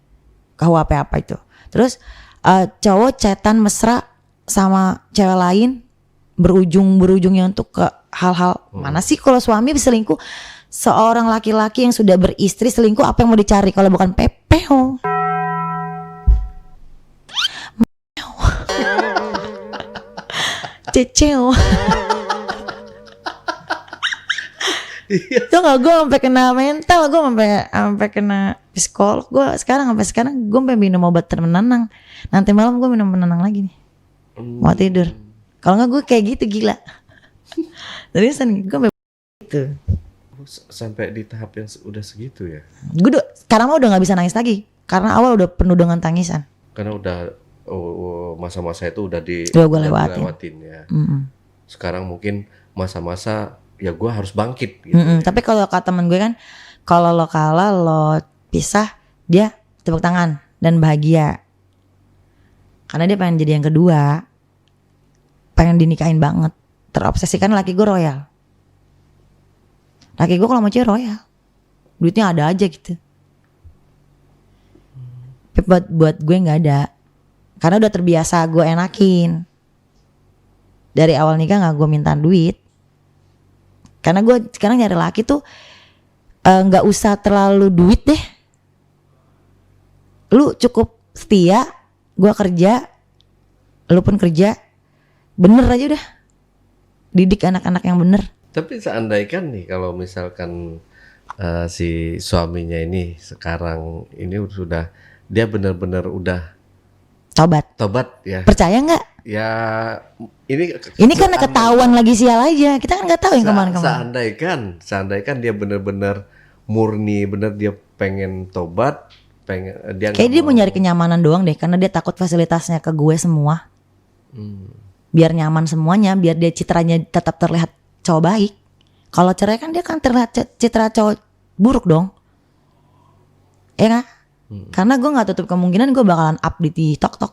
Speaker 1: KUHP apa itu. Terus cowok chatan mesra sama cewek lain, berujungnya untuk ke hal-hal mana sih kalau suami selingkuh? Seorang laki-laki yang sudah beristri selingkuh, apa yang mau dicari kalau bukan pepeo? Ceceo. Tuh gak, gue sampai kena mental, gue sampai kena psikolog. Gue sekarang gue sampai minum obat penenang. Nanti malam gue minum penenang lagi nih. Mau tidur. Kalau nggak gue kayak gitu gila. Seriusan gue sampai gitu.
Speaker 2: Sampai di tahap yang udah segitu ya?
Speaker 1: Gue sekarang mah udah nggak bisa nangis lagi karena awal udah penuh dengan tangisan.
Speaker 2: Karena udah masa-masa itu udah
Speaker 1: gue lewatin
Speaker 2: ya. Sekarang mungkin masa-masa ya gue harus bangkit gitu.
Speaker 1: Tapi kalau kata temen gue kan, kalau lo kalah lo pisah, dia tepuk tangan dan bahagia karena dia pengen jadi yang kedua, pengen dinikahin banget, terobsesikan. Laki gue royal, laki gue kalau mau cewek royal, duitnya ada aja gitu. Tapi buat gue nggak ada. Karena udah terbiasa gue enakin. Dari awal nikah gak gue minta duit. Karena gue sekarang nyari laki tuh gak usah terlalu duit deh. Lu cukup setia, gue kerja, lu pun kerja. Bener aja udah. Didik anak-anak yang bener.
Speaker 2: Tapi seandainya nih kalau misalkan si suaminya ini sekarang ini sudah dia benar-benar udah tobat ya.
Speaker 1: Percaya nggak?
Speaker 2: Ya ini
Speaker 1: kan ketahuan lagi sial aja. Kita kan nggak tahu yang kemana-kemana.
Speaker 2: Seandainya dia benar-benar murni, benar dia pengen tobat, dia
Speaker 1: kayak dia mau nyari kenyamanan doang deh, karena dia takut fasilitasnya ke gue semua. Biar nyaman semuanya, biar dia citranya tetap terlihat cowok baik. Kalau cerai kan dia kan terlihat citra cowok buruk dong. Ya nggak? Karena gue nggak tutup kemungkinan gue bakalan up di TikTok.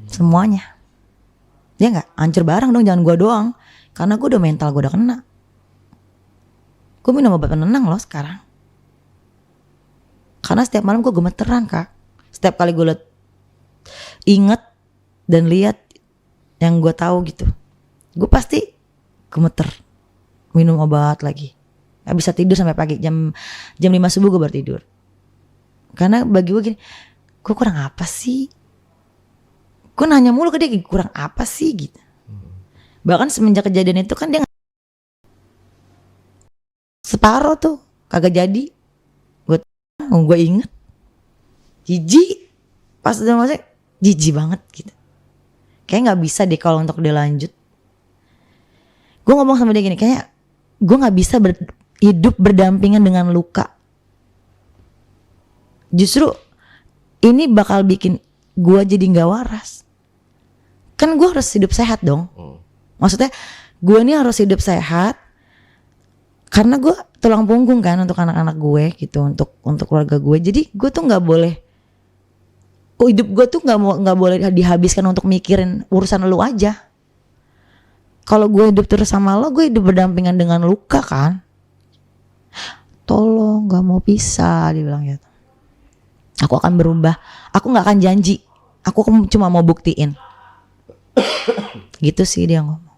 Speaker 1: Semuanya. Ya nggak? Hancur bareng dong, jangan gue doang. Karena gue udah mental, gue udah kena. Gue minum obat penenang loh sekarang. Karena setiap malam gue gemeteran kak. Setiap kali gue inget dan lihat yang gue tahu gitu, gue pasti gemeter. Minum obat lagi. Gak bisa tidur sampai pagi. Jam 5 subuh gue baru tidur. Karena bagi gue gini, gue kurang apa sih? Gue nanya mulu ke dia, kurang apa sih gitu. Bahkan semenjak kejadian itu kan dia separuh tuh kagak jadi. Gue inget jijik. Pas udah masuk jijik banget gitu. Kayak gak bisa deh kalau untuk dia lanjut. Gue ngomong sama dia gini, kayak gue gak bisa hidup berdampingan dengan luka. Justru ini bakal bikin gue jadi gak waras. Kan gue harus hidup sehat dong. Maksudnya gue ini harus hidup sehat karena gue tulang punggung kan untuk anak-anak gue gitu, untuk keluarga gue. Jadi gue tuh nggak boleh, hidup gue tuh nggak boleh dihabiskan untuk mikirin urusan lu aja. Kalau gue hidup terus sama lo, gue hidup berdampingan dengan luka kan. Tolong, nggak mau pisah, dia bilang gitu. Aku akan berubah, aku nggak akan janji, aku cuma mau buktiin. Gitu sih dia ngomong.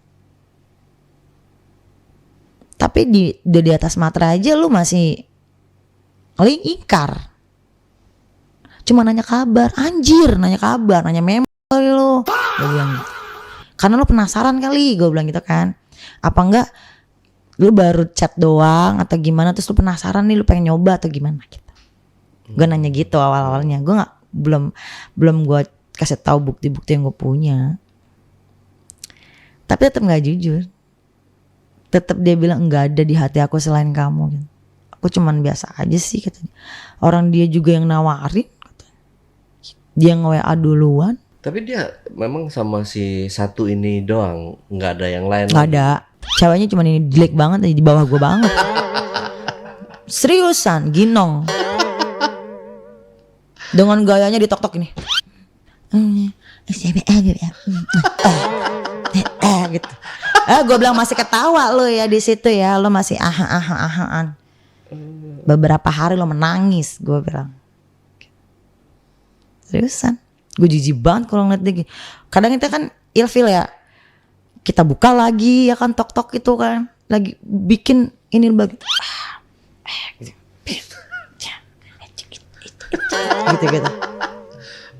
Speaker 1: Tapi di atas matra aja lu masih ingkar. Cuma nanya kabar, anjir, nanya kabar, nanya memang kali lu. Gue bilang gitu. Karena lu penasaran kali, gue bilang gitu kan. Apa enggak lu baru chat doang atau gimana, terus lu penasaran nih, lu pengen nyoba atau gimana gitu. Gue nanya gitu awal-awalnya. Gue belum gue kasih tahu bukti-bukti yang gue punya. Tapi tetap nggak jujur. Tetap dia bilang nggak ada di hati aku selain kamu gitu. Aku cuman biasa aja sih katanya. Orang dia juga yang nawarin katanya. Dia nge-WA duluan.
Speaker 2: Tapi dia memang sama si satu ini doang, nggak ada yang lain.
Speaker 1: Nggak ada. Ceweknya cuman ini jelek banget aja, di bawah gue banget. Seriusan, ginong. Dengan gayanya di tok-tok ini. Gitu. Gue bilang masih ketawa lo ya di situ ya, lo masih ahaan. Beberapa hari lo menangis, gue bilang. Seriusan, gue jijik banget kalau ngeliat dia gini. Kadang kita kan ilfil ya, kita buka lagi ya kan tok-tok itu kan, lagi bikin ini begitu. Gitu.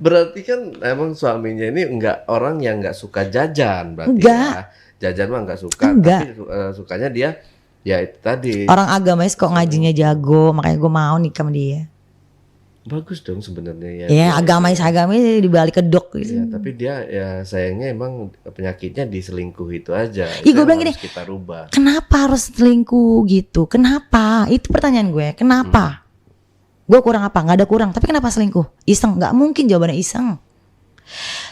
Speaker 2: Berarti kan emang suaminya ini enggak orang yang enggak suka jajan berarti.
Speaker 1: Enggak.
Speaker 2: Ya. Jajan mah enggak suka,
Speaker 1: enggak.
Speaker 2: Tapi sukanya dia ya itu tadi.
Speaker 1: Orang agamais kok ngajinya jago, makanya gue mau nikah sama dia.
Speaker 2: Bagus dong sebenarnya ya.
Speaker 1: Ya agamais dibalik kedok gitu.
Speaker 2: Ya, tapi dia ya sayangnya emang penyakitnya diselingkuh itu aja.
Speaker 1: Iya gue bilang gini,
Speaker 2: kita rubah.
Speaker 1: Kenapa harus selingkuh gitu? Kenapa? Itu pertanyaan gue. Kenapa? Gue kurang apa? Nggak ada kurang. Tapi kenapa selingkuh? Iseng? Nggak mungkin jawabannya iseng.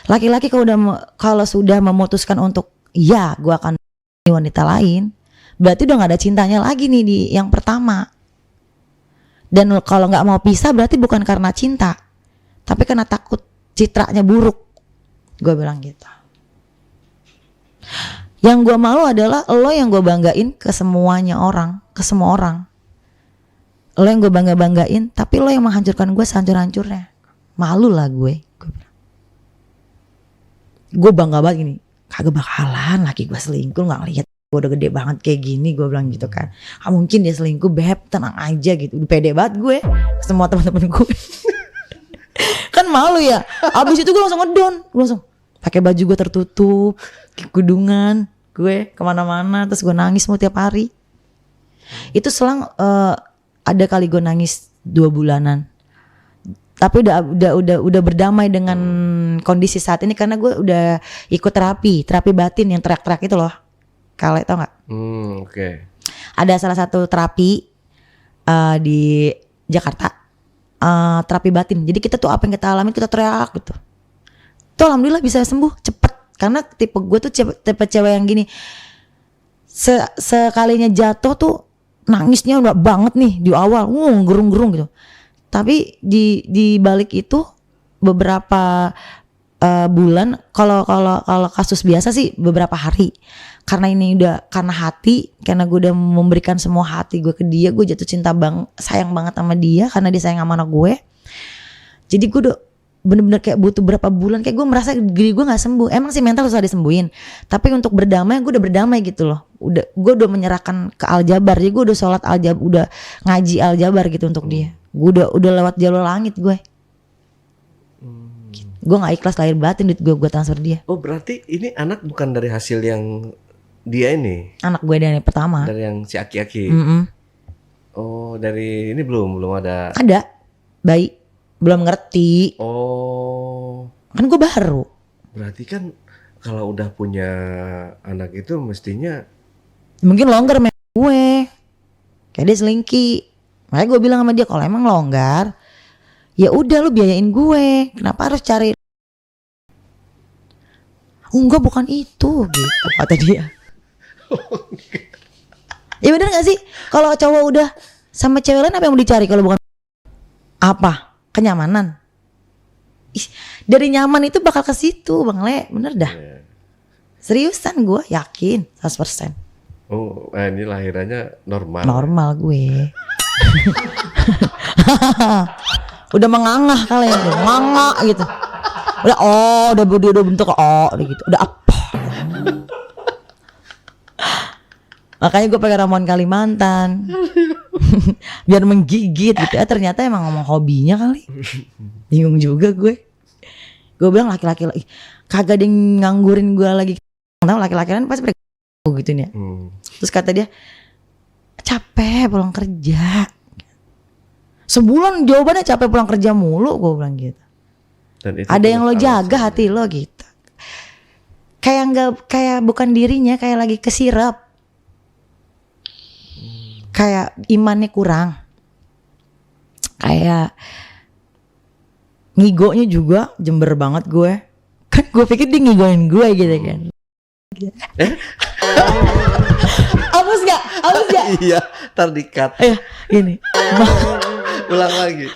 Speaker 1: Laki-laki kalau sudah memutuskan untuk ya gue akan wanita lain, berarti udah nggak ada cintanya lagi nih di yang pertama. Dan kalau nggak mau pisah berarti bukan karena cinta, tapi karena takut citranya buruk. Gue bilang gitu. Yang gue malu adalah lo yang gue banggain ke semuanya orang, ke semua orang. Lo yang gue banggain, tapi lo yang menghancurkan gue sehancur-hancurnya. malu lah gue bilang. Gue bangga banget gini, kagak bakalan laki gue selingkuh, nggak lihat gue udah gede banget kayak gini, gue bilang gitu kan. Mungkin dia selingkuh, beb, tenang aja gitu. Udah pede banget gue ke semua teman-teman gue. Kan malu ya. Abis itu gue langsung ngedown, gue langsung pakai baju gue tertutup, kudungan, gue kemana-mana, terus gue nangis mau tiap hari. Itu selang ada kali gue nangis 2 bulanan. Tapi udah berdamai dengan kondisi saat ini karena gue udah ikut terapi batin yang teriak-teriak itu loh. Kale, tau nggak?
Speaker 2: Oke.
Speaker 1: Ada salah satu terapi di Jakarta, terapi batin. Jadi kita tuh apa yang kita alami kita teriak gitu. Tuh alhamdulillah bisa sembuh cepet. Karena tipe gue tuh tipe cewek yang gini. Sekalinya jatuh tuh nangisnya udah banget nih di awal, gerung-gerung gitu. Tapi di balik itu beberapa bulan, kalau kasus biasa sih beberapa hari. Karena ini udah karena hati, karena gue udah memberikan semua hati gue ke dia, gue jatuh cinta sayang banget sama dia karena dia sayang sama anak gue. Jadi gue udah bener-bener kayak butuh berapa bulan, kayak gue merasa diri gue nggak sembuh. Emang sih mental susah disembuhin, tapi untuk berdamai gue udah berdamai gitu loh. Gue udah menyerahkan ke aljabar, jadi gue udah sholat aljabar, udah ngaji aljabar gitu untuk dia. Gue udah lewat jalur langit gue. Gue nggak ikhlas lahir batin duit gue transfer dia.
Speaker 2: Oh berarti ini anak bukan dari hasil yang dia ini?
Speaker 1: Anak gue dari pertama.
Speaker 2: Dari yang si aki-aki. Oh dari ini belum ada.
Speaker 1: Ada bayi belum ngerti.
Speaker 2: Oh.
Speaker 1: Kan gue baru.
Speaker 2: Berarti kan kalau udah punya anak itu mestinya
Speaker 1: mungkin longgar sama gue. Kayak dia selingki. Makanya gue bilang sama dia kalau emang longgar, ya udah lu biayain gue. Kenapa harus cari? Enggak bukan itu gitu kata dia. Ya bener gak sih? Kalau cowok udah sama cewek lain apa yang mau dicari kalau bukan apa? Kenyamanan. Dari nyaman itu bakal ke situ Bang Le, bener dah. Seriusan gue yakin 100%.
Speaker 2: Oh, ini lahirannya normal.
Speaker 1: Normal gue. Udah mengangah kali ya, mangga gitu. Udah bentuk udah gitu. Udah apa? Makanya gue pakai ramuan Kalimantan. Biar menggigit gitu. Ternyata emang ngomong hobinya kali. Bingung juga gue. Gue bilang laki-laki kagak ada yang nganggurin gue lagi. Tahu laki-laki kan pasti gitu nih. Terus kata dia capek pulang kerja. Sebulan jawabannya capek pulang kerja mulu, gue bilang gitu. Ada yang lo jaga hati lo gitu. Kayak bukan dirinya, kayak lagi kesirap. Kayak imannya kurang. Kayak ngigonya juga jember banget gue. Kan gue pikir dia ngigoin gue gitu kan. Hapus gak?
Speaker 2: Iya, ntar di-cut.
Speaker 1: Gini.
Speaker 2: Ulang lagi.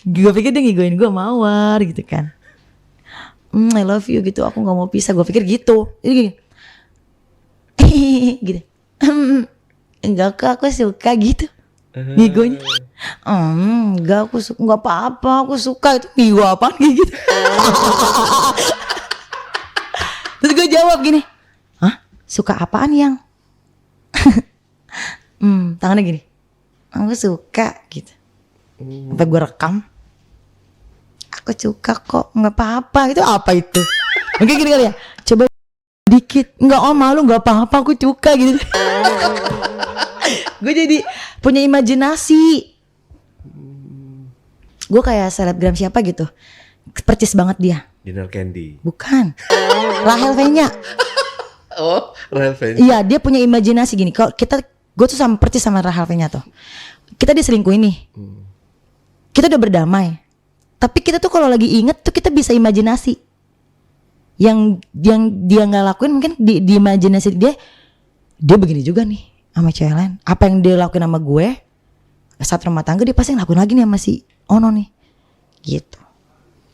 Speaker 1: Gue pikir dia ngigoin gue mawar gitu kan. I love you gitu, aku gak mau pisah. Gue pikir gitu. Jadi gini. Gitu. Enggak kok, aku suka gitu. Ngigonya. Enggak, aku suka. Enggak apa-apa, aku suka. Itu ngigo apaan kayak gitu. Terus gue jawab gini. Hah? Suka apaan yang? Tangannya gini. Aku suka gitu. Sampai gue rekam. Aku suka kok, nggak apa-apa. Itu apa itu? Mungkin gini kali ya. Coba dikit. Nggak malu, nggak apa-apa. Aku suka gitu. Gue jadi punya imajinasi. Gue kayak selebgram siapa gitu. Percis banget dia.
Speaker 2: Dinar Candy.
Speaker 1: Bukan. Rahel V-nya.
Speaker 2: Oh, Rahel V-nya.
Speaker 1: Iya, dia punya imajinasi gini. Kalau gue tuh sama percis sama Rahel V-nya tuh. Kita diselingkuhin nih. Kita udah berdamai. Tapi kita tuh kalau lagi inget tuh kita bisa imajinasi. Yang dia nggak lakuin mungkin di imajinasi dia begini juga nih sama cewek lain. Apa yang dia lakuin sama gue saat rumah tangga dia pasti ngelakuin lagi nih sama si Ono nih. Gitu.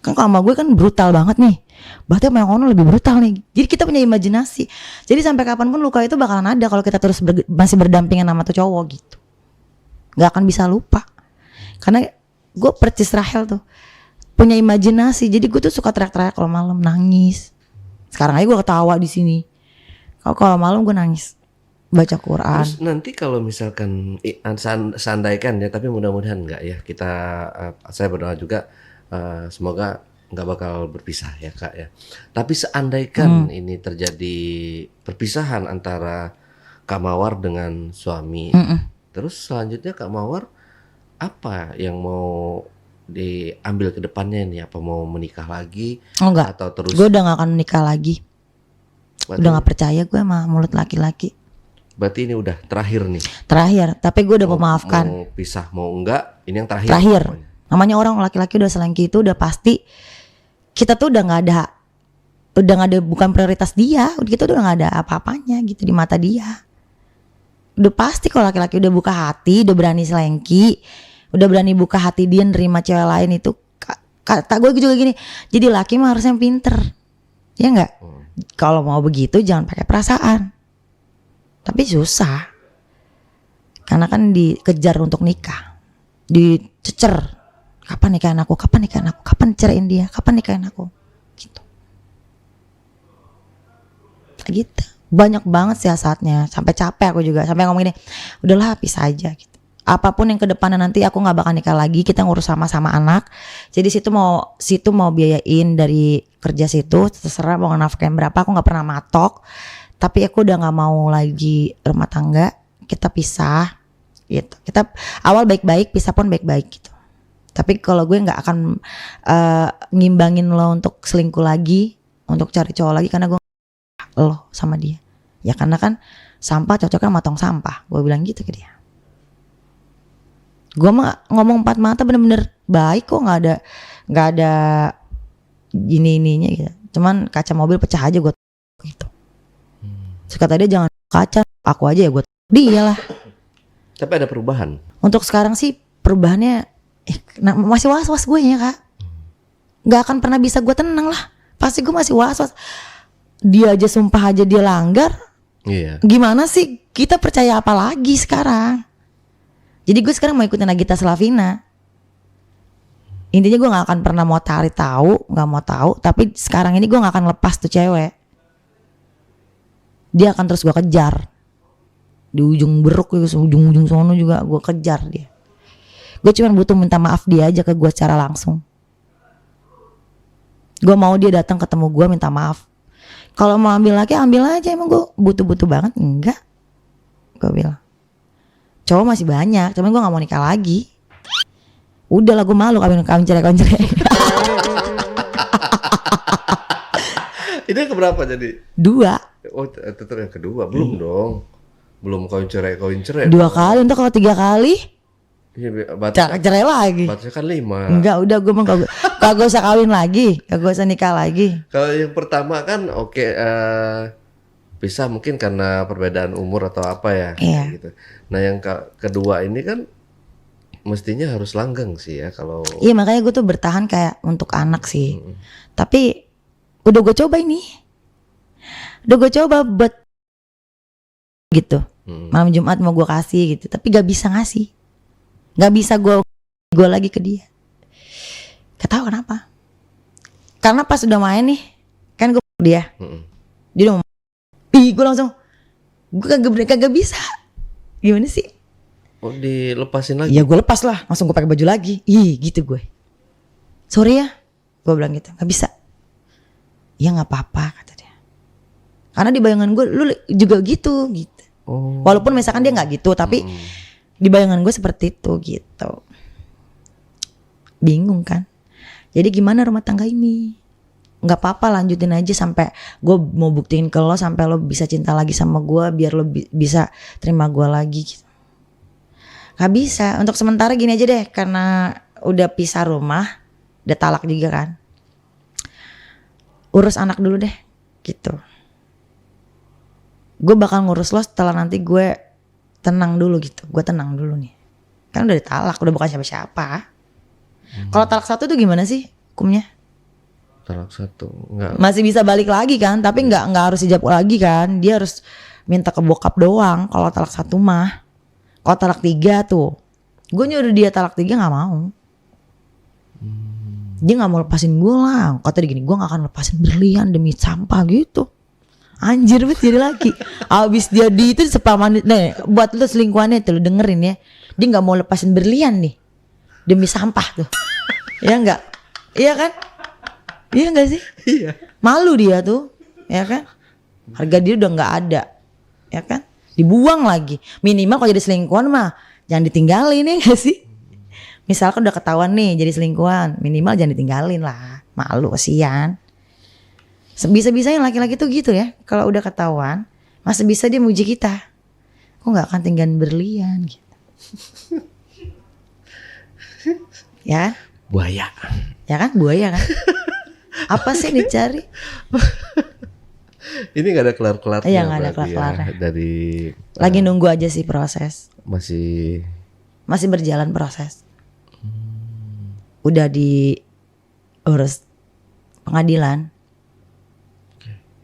Speaker 1: Kan kalau sama gue kan brutal banget nih. Berarti sama yang Ono lebih brutal nih. Jadi kita punya imajinasi. Jadi sampai kapanpun luka itu bakalan ada kalau kita terus masih berdampingan sama tuh cowok gitu. Gak akan bisa lupa. Karena gue percis Rahel tuh. punya imajinasi. Jadi gue tuh suka teriak-teriak kalau malam, nangis. Sekarang aja gue ketawa di sini. Kalau malam gue nangis baca Quran.
Speaker 2: Terus nanti kalau misalkan seandaikan ya, tapi mudah-mudahan enggak ya, kita saya berdoa juga semoga nggak bakal berpisah ya Kak ya. Tapi seandaikan ini terjadi perpisahan antara Kak Mawar dengan suami, terus selanjutnya Kak Mawar apa yang mau diambil ke depannya ini? Apa mau menikah lagi?
Speaker 1: Enggak,
Speaker 2: Atau terus?
Speaker 1: gue udah gak akan menikah lagi.
Speaker 2: Berarti,
Speaker 1: Udah gak percaya gue sama mulut laki-laki.
Speaker 2: berarti ini udah terakhir nih.
Speaker 1: Terakhir, tapi gue udah memaafkan.
Speaker 2: Mau pisah mau enggak, ini yang terakhir.
Speaker 1: Terakhir.
Speaker 2: Pokoknya.
Speaker 1: Namanya orang laki-laki udah selingkuh itu udah pasti kita tuh udah nggak ada bukan prioritas dia. Kita udah nggak ada apa-apanya gitu di mata dia. Udah pasti kalau laki-laki udah buka hati, udah berani selingkuh, udah berani buka hati dia nerima cewek lain itu. Kata gue juga gini, jadi laki mah harusnya pinter, ya nggak? Kalau mau begitu jangan pakai perasaan. Tapi susah, karena kan dikejar untuk nikah, dicecer. Kapan nikahin aku? Kapan nikahin aku? Kapan ceraiin dia? Kapan nikahin aku? Gitu. Gitu. Banyak banget siasatnya. Sampai capek aku juga. Sampai ngomong gini, udahlah pisah aja gitu. Apapun yang kedepannya nanti aku nggak bakal nikah lagi. Kita ngurus sama-sama anak. Jadi situ mau biayain dari kerja situ. Terserah mau nafkahin berapa. Aku nggak pernah matok. Tapi aku udah nggak mau lagi rumah tangga. Kita pisah. Gitu. Kita awal baik-baik, pisah pun baik-baik gitu. Tapi kalau gue nggak akan ngimbangin lo untuk selingkuh lagi, untuk cari cowok lagi karena gue lo sama dia. Ya karena kan sampah cocoknya matong sampah. Gue bilang gitu ke dia. Gue mah ngomong empat mata bener-bener baik kok, nggak ada ininya gitu. Cuman kaca mobil pecah aja gue gitu. Terus kata dia jangan kaca, aku aja ya gue dia lah.
Speaker 2: Tapi ada perubahan.
Speaker 1: Untuk sekarang sih perubahannya masih was-was gue ya Kak. Gak akan pernah bisa gue tenang lah. Pasti gue masih was-was. Dia aja sumpah aja dia langgar.
Speaker 2: Iya.
Speaker 1: Gimana sih kita percaya apa lagi sekarang? Jadi gue sekarang mau ikutin Nagita Slavina. Intinya gue gak akan pernah mau cari tahu, gak mau tahu. Tapi sekarang ini gue gak akan lepas tuh cewek. Dia akan terus gue kejar. Di ujung beruk, ujung-ujung sono juga gue kejar dia. Gue cuma butuh minta maaf dia aja ke gue secara langsung. Gue mau dia datang ketemu gue minta maaf. Kalau mau ambil lagi ambil aja, emang gue butuh banget enggak? Gue bilang. Cowok masih banyak, cuman gue nggak mau nikah lagi. Udah lah gue malu kawin cerai.
Speaker 2: Ini yang keberapa jadi?
Speaker 1: 2.
Speaker 2: Oh, tetap yang kedua belum dong. Belum kawin cerai.
Speaker 1: 2 kali, entar kalau 3 kali.
Speaker 2: Iya,
Speaker 1: Cerai lagi.
Speaker 2: batasnya kan 5.
Speaker 1: Enggak, udah gue mah kagak usah kawin lagi, kagak usah nikah lagi.
Speaker 2: Kalau yang pertama kan oke, bisa mungkin karena perbedaan umur atau apa ya,
Speaker 1: Iya.
Speaker 2: gitu. Nah yang kedua ini kan mestinya harus langgeng sih ya kalau.
Speaker 1: Iya makanya gue tuh bertahan kayak untuk anak sih. Tapi udah gue coba ini, udah gue coba buat gitu. Malam Jumat mau gue kasih gitu, tapi gak bisa ngasih. Gak bisa gue lagi ke dia. Gak tahu kenapa. Karena pas udah main nih, kan gue dia, dia udah gue langsung, gue kagak bisa. Gimana sih?
Speaker 2: Oh dilepasin lagi?
Speaker 1: Ya gue lepas lah, langsung gue pakai baju lagi. Gitu gue. Sorry ya, gue bilang gitu. Gak bisa. Ya nggak apa-apa kata dia. Karena di bayangan gue, lu juga gitu.
Speaker 2: Oh.
Speaker 1: Walaupun misalkan dia nggak gitu, tapi di bayangan gue seperti itu gitu. Bingung kan? Jadi gimana rumah tangga ini? Nggak apa-apa, lanjutin aja sampai gue mau buktiin ke lo, sampai lo bisa cinta lagi sama gue, biar lo bisa terima gue lagi gitu. Gak bisa, untuk sementara gini aja deh, karena udah pisah rumah, udah talak juga kan. Urus anak dulu deh gitu. Gue bakal ngurus lo setelah nanti gue tenang dulu gitu. Gue tenang dulu nih. Kan udah ditalak, udah bukan siapa-siapa. Kalau talak 1 tuh gimana sih hukumnya?
Speaker 2: Talak 1 enggak.
Speaker 1: Masih bisa balik lagi kan, tapi nggak harus dijawab lagi kan. Dia harus minta ke bokap doang. Kalau talak 1 mah. Kalau talak 3 tuh, gue nyuruh dia talak 3 nggak mau. Dia nggak mau lepasin gue lah. Kata dia gini, gue nggak akan lepasin berlian demi sampah gitu. Anjir banget jadi laki. Abis dia di itu sepaman nih, buat lu selingkuhannya tuh lu dengerin ya. Dia nggak mau lepasin berlian nih demi sampah tuh. Ya nggak? Iya kan? Iya nggak sih?
Speaker 2: Iya.
Speaker 1: Malu dia tuh, ya kan? Harga diri udah nggak ada, ya kan? Dibuang lagi. Minimal kalau jadi selingkuhan mah jangan ditinggalin ya nggak sih? Misalkan udah ketahuan nih jadi selingkuhan, minimal jangan ditinggalin lah. Malu kasihan. Bisa-bisanya laki-laki tuh gitu ya. Kalau udah ketahuan, masih bisa dia muji kita. Aku nggak akan tinggalin berlian gitu. Ya,
Speaker 2: Buaya.
Speaker 1: ya kan buaya kan. Apa sih dicari?
Speaker 2: Ini nggak ada kelar-kelarnya.
Speaker 1: Iya, nggak ada
Speaker 2: berarti
Speaker 1: kelar-kelarnya.
Speaker 2: Dari
Speaker 1: Lagi nunggu aja sih proses.
Speaker 2: masih
Speaker 1: Berjalan proses. Udah diurus pengadilan.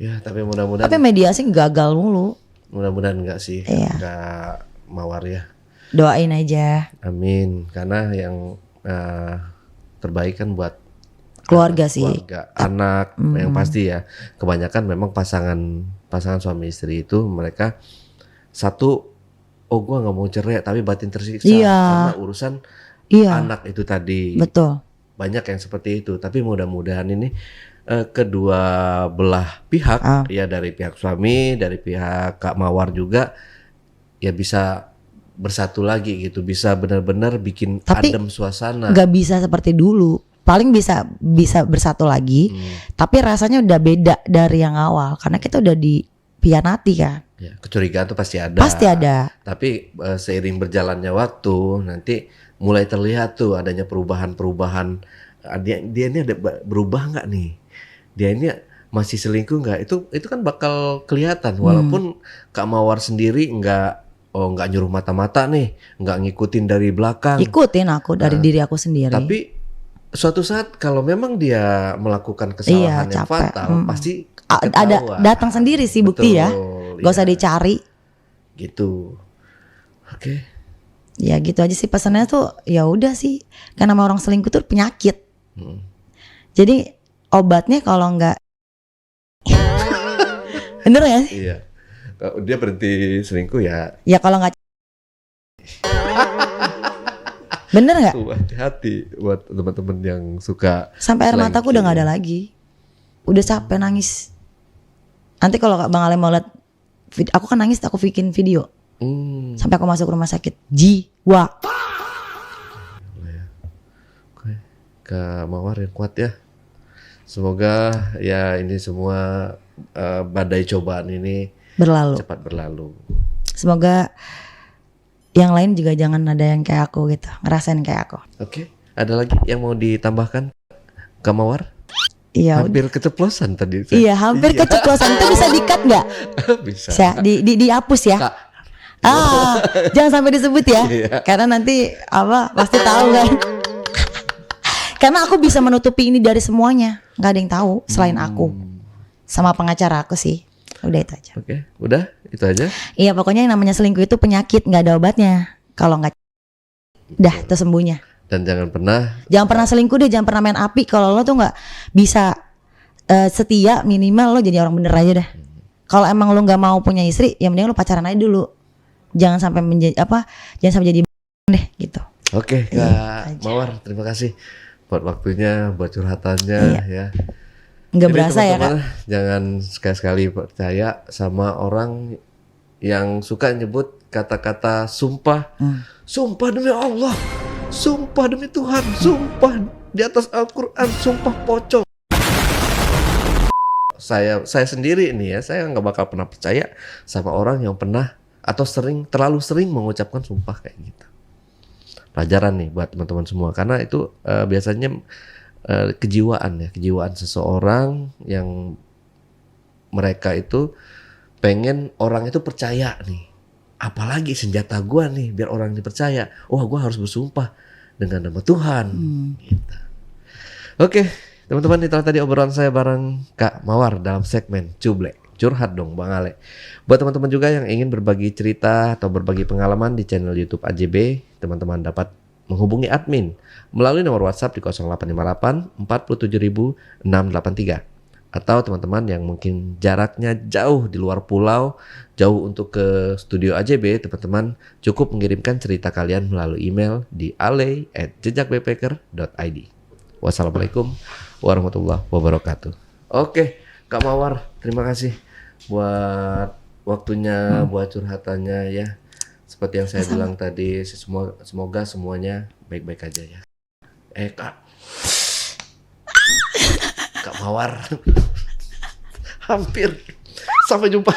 Speaker 2: ya, tapi mudah-mudahan.
Speaker 1: Tapi mediasi gagal mulu.
Speaker 2: Mudah-mudahan enggak sih.
Speaker 1: Iya.
Speaker 2: Enggak mawar ya.
Speaker 1: Doain aja.
Speaker 2: Amin. Karena yang terbaik kan buat
Speaker 1: Keluarga sih.
Speaker 2: keluarga, anak yang pasti ya. Kebanyakan memang pasangan suami istri itu mereka satu, oh gua nggak mau cerai tapi batin tersiksa
Speaker 1: Iya.
Speaker 2: karena urusan
Speaker 1: Iya.
Speaker 2: anak itu tadi.
Speaker 1: Betul.
Speaker 2: Banyak yang seperti itu. Tapi mudah-mudahan ini kedua belah pihak ya, dari pihak suami, dari pihak Kak Mawar juga ya bisa bersatu lagi gitu, bisa benar-benar bikin
Speaker 1: Tapi
Speaker 2: adem suasana.
Speaker 1: Gak bisa seperti dulu. Paling bisa bersatu lagi. Tapi rasanya udah beda dari yang awal karena kita udah dipianati kan.
Speaker 2: Ya, kecurigaan tuh pasti ada.
Speaker 1: Pasti ada.
Speaker 2: Tapi seiring berjalannya waktu nanti mulai terlihat tuh adanya perubahan-perubahan. Dia ini ada berubah nggak nih? Dia ini masih selingkuh nggak? Itu kan bakal kelihatan. Walaupun Kak Mawar sendiri nggak nyuruh mata-mata nih, nggak ngikutin dari belakang.
Speaker 1: Ikutin aku dari diri aku sendiri.
Speaker 2: Tapi suatu saat kalau memang dia melakukan kesalahan yang
Speaker 1: capek.
Speaker 2: fatal, pasti
Speaker 1: ada
Speaker 2: ketahuan.
Speaker 1: datang sendiri sih bukti ya.
Speaker 2: Betul,
Speaker 1: Gak usah
Speaker 2: ya.
Speaker 1: dicari.
Speaker 2: Gitu. Oke.
Speaker 1: Ya gitu aja sih pesannya tuh. Ya udah sih. Karena sama orang selingkuh tuh penyakit. Jadi obatnya kalau nggak bener ya sih?
Speaker 2: Iya. Dia berhenti selingkuh ya.
Speaker 1: Ya kalau nggak bener nggak?
Speaker 2: Hati-hati buat teman-teman yang suka.
Speaker 1: Sampai air mataku udah nggak ada
Speaker 2: selingkuh.
Speaker 1: lagi. Udah capek nangis. Nanti kalau Bang Ale mau lihat, aku kan nangis, aku bikin video. Sampai aku masuk rumah sakit jiwa.
Speaker 2: Oke. Kak Mawar yang kuat ya. Semoga ya ini semua badai cobaan ini
Speaker 1: Berlalu.
Speaker 2: cepat berlalu.
Speaker 1: Semoga yang lain juga jangan ada yang kayak aku gitu, ngerasain kayak aku.
Speaker 2: Oke. Ada lagi yang mau ditambahkan, Kak Mawar?
Speaker 1: Iya.
Speaker 2: Hampir keceplosan tadi.
Speaker 1: Iya, hampir keceplosan. Itu bisa di-cut nggak?
Speaker 2: Bisa.
Speaker 1: Saya dihapus ya.
Speaker 2: Kak.
Speaker 1: Jangan sampai disebut ya.
Speaker 2: Iya.
Speaker 1: Karena nanti pasti tahu kan. Karena aku bisa menutupi ini dari semuanya. Nggak ada yang tahu selain aku. Sama pengacara aku sih. Udah itu aja.
Speaker 2: Oke, udah itu aja.
Speaker 1: Iya, pokoknya yang namanya selingkuh itu penyakit, nggak ada obatnya. Kalau nggak dah itu sembuhnya.
Speaker 2: Dan jangan pernah
Speaker 1: selingkuh deh, jangan pernah main api. Kalau lo tuh nggak bisa setia, minimal lo jadi orang bener aja dah. Kalau emang lo nggak mau punya istri, ya mending lo pacaran aja dulu. Jangan sampai jangan sampai jadi deh gitu.
Speaker 2: Oke,
Speaker 1: Iya,
Speaker 2: Kak Mawar, terima kasih buat waktunya, buat curhatannya ya.
Speaker 1: Nggak
Speaker 2: Jadi
Speaker 1: berasa ya
Speaker 2: teman-teman,
Speaker 1: Kak.
Speaker 2: jangan sekali-sekali percaya sama orang yang suka nyebut kata-kata sumpah. Sumpah demi Allah, sumpah demi Tuhan, sumpah di atas Al-Quran, sumpah pocong. Saya sendiri nih ya, saya nggak bakal pernah percaya sama orang yang pernah atau terlalu sering mengucapkan sumpah kayak gitu. Pelajaran nih buat teman-teman semua, karena itu biasanya kejiwaan seseorang yang mereka itu pengen orang itu percaya nih, apalagi senjata gua nih biar orang ini percaya, gua harus bersumpah dengan nama Tuhan. Gitu. Oke, teman-teman, itulah tadi obrolan saya bareng Kak Mawar dalam segmen Cublek, curhat dong Bang Ale. Buat teman-teman juga yang ingin berbagi cerita atau berbagi pengalaman di channel YouTube AJB, teman-teman dapat menghubungi admin melalui nomor WhatsApp di 0858 47683. Atau teman-teman yang mungkin jaraknya jauh di luar pulau, jauh untuk ke studio AJB, teman-teman cukup mengirimkan cerita kalian melalui email di alay@jejakbackpacker.id. Wassalamualaikum warahmatullahi wabarakatuh. Oke, Kak Mawar, terima kasih buat waktunya, buat curhatannya ya. Seperti yang saya bilang tadi, semoga semuanya baik-baik aja ya. Kak Mawar. Hampir. Sampai jumpa.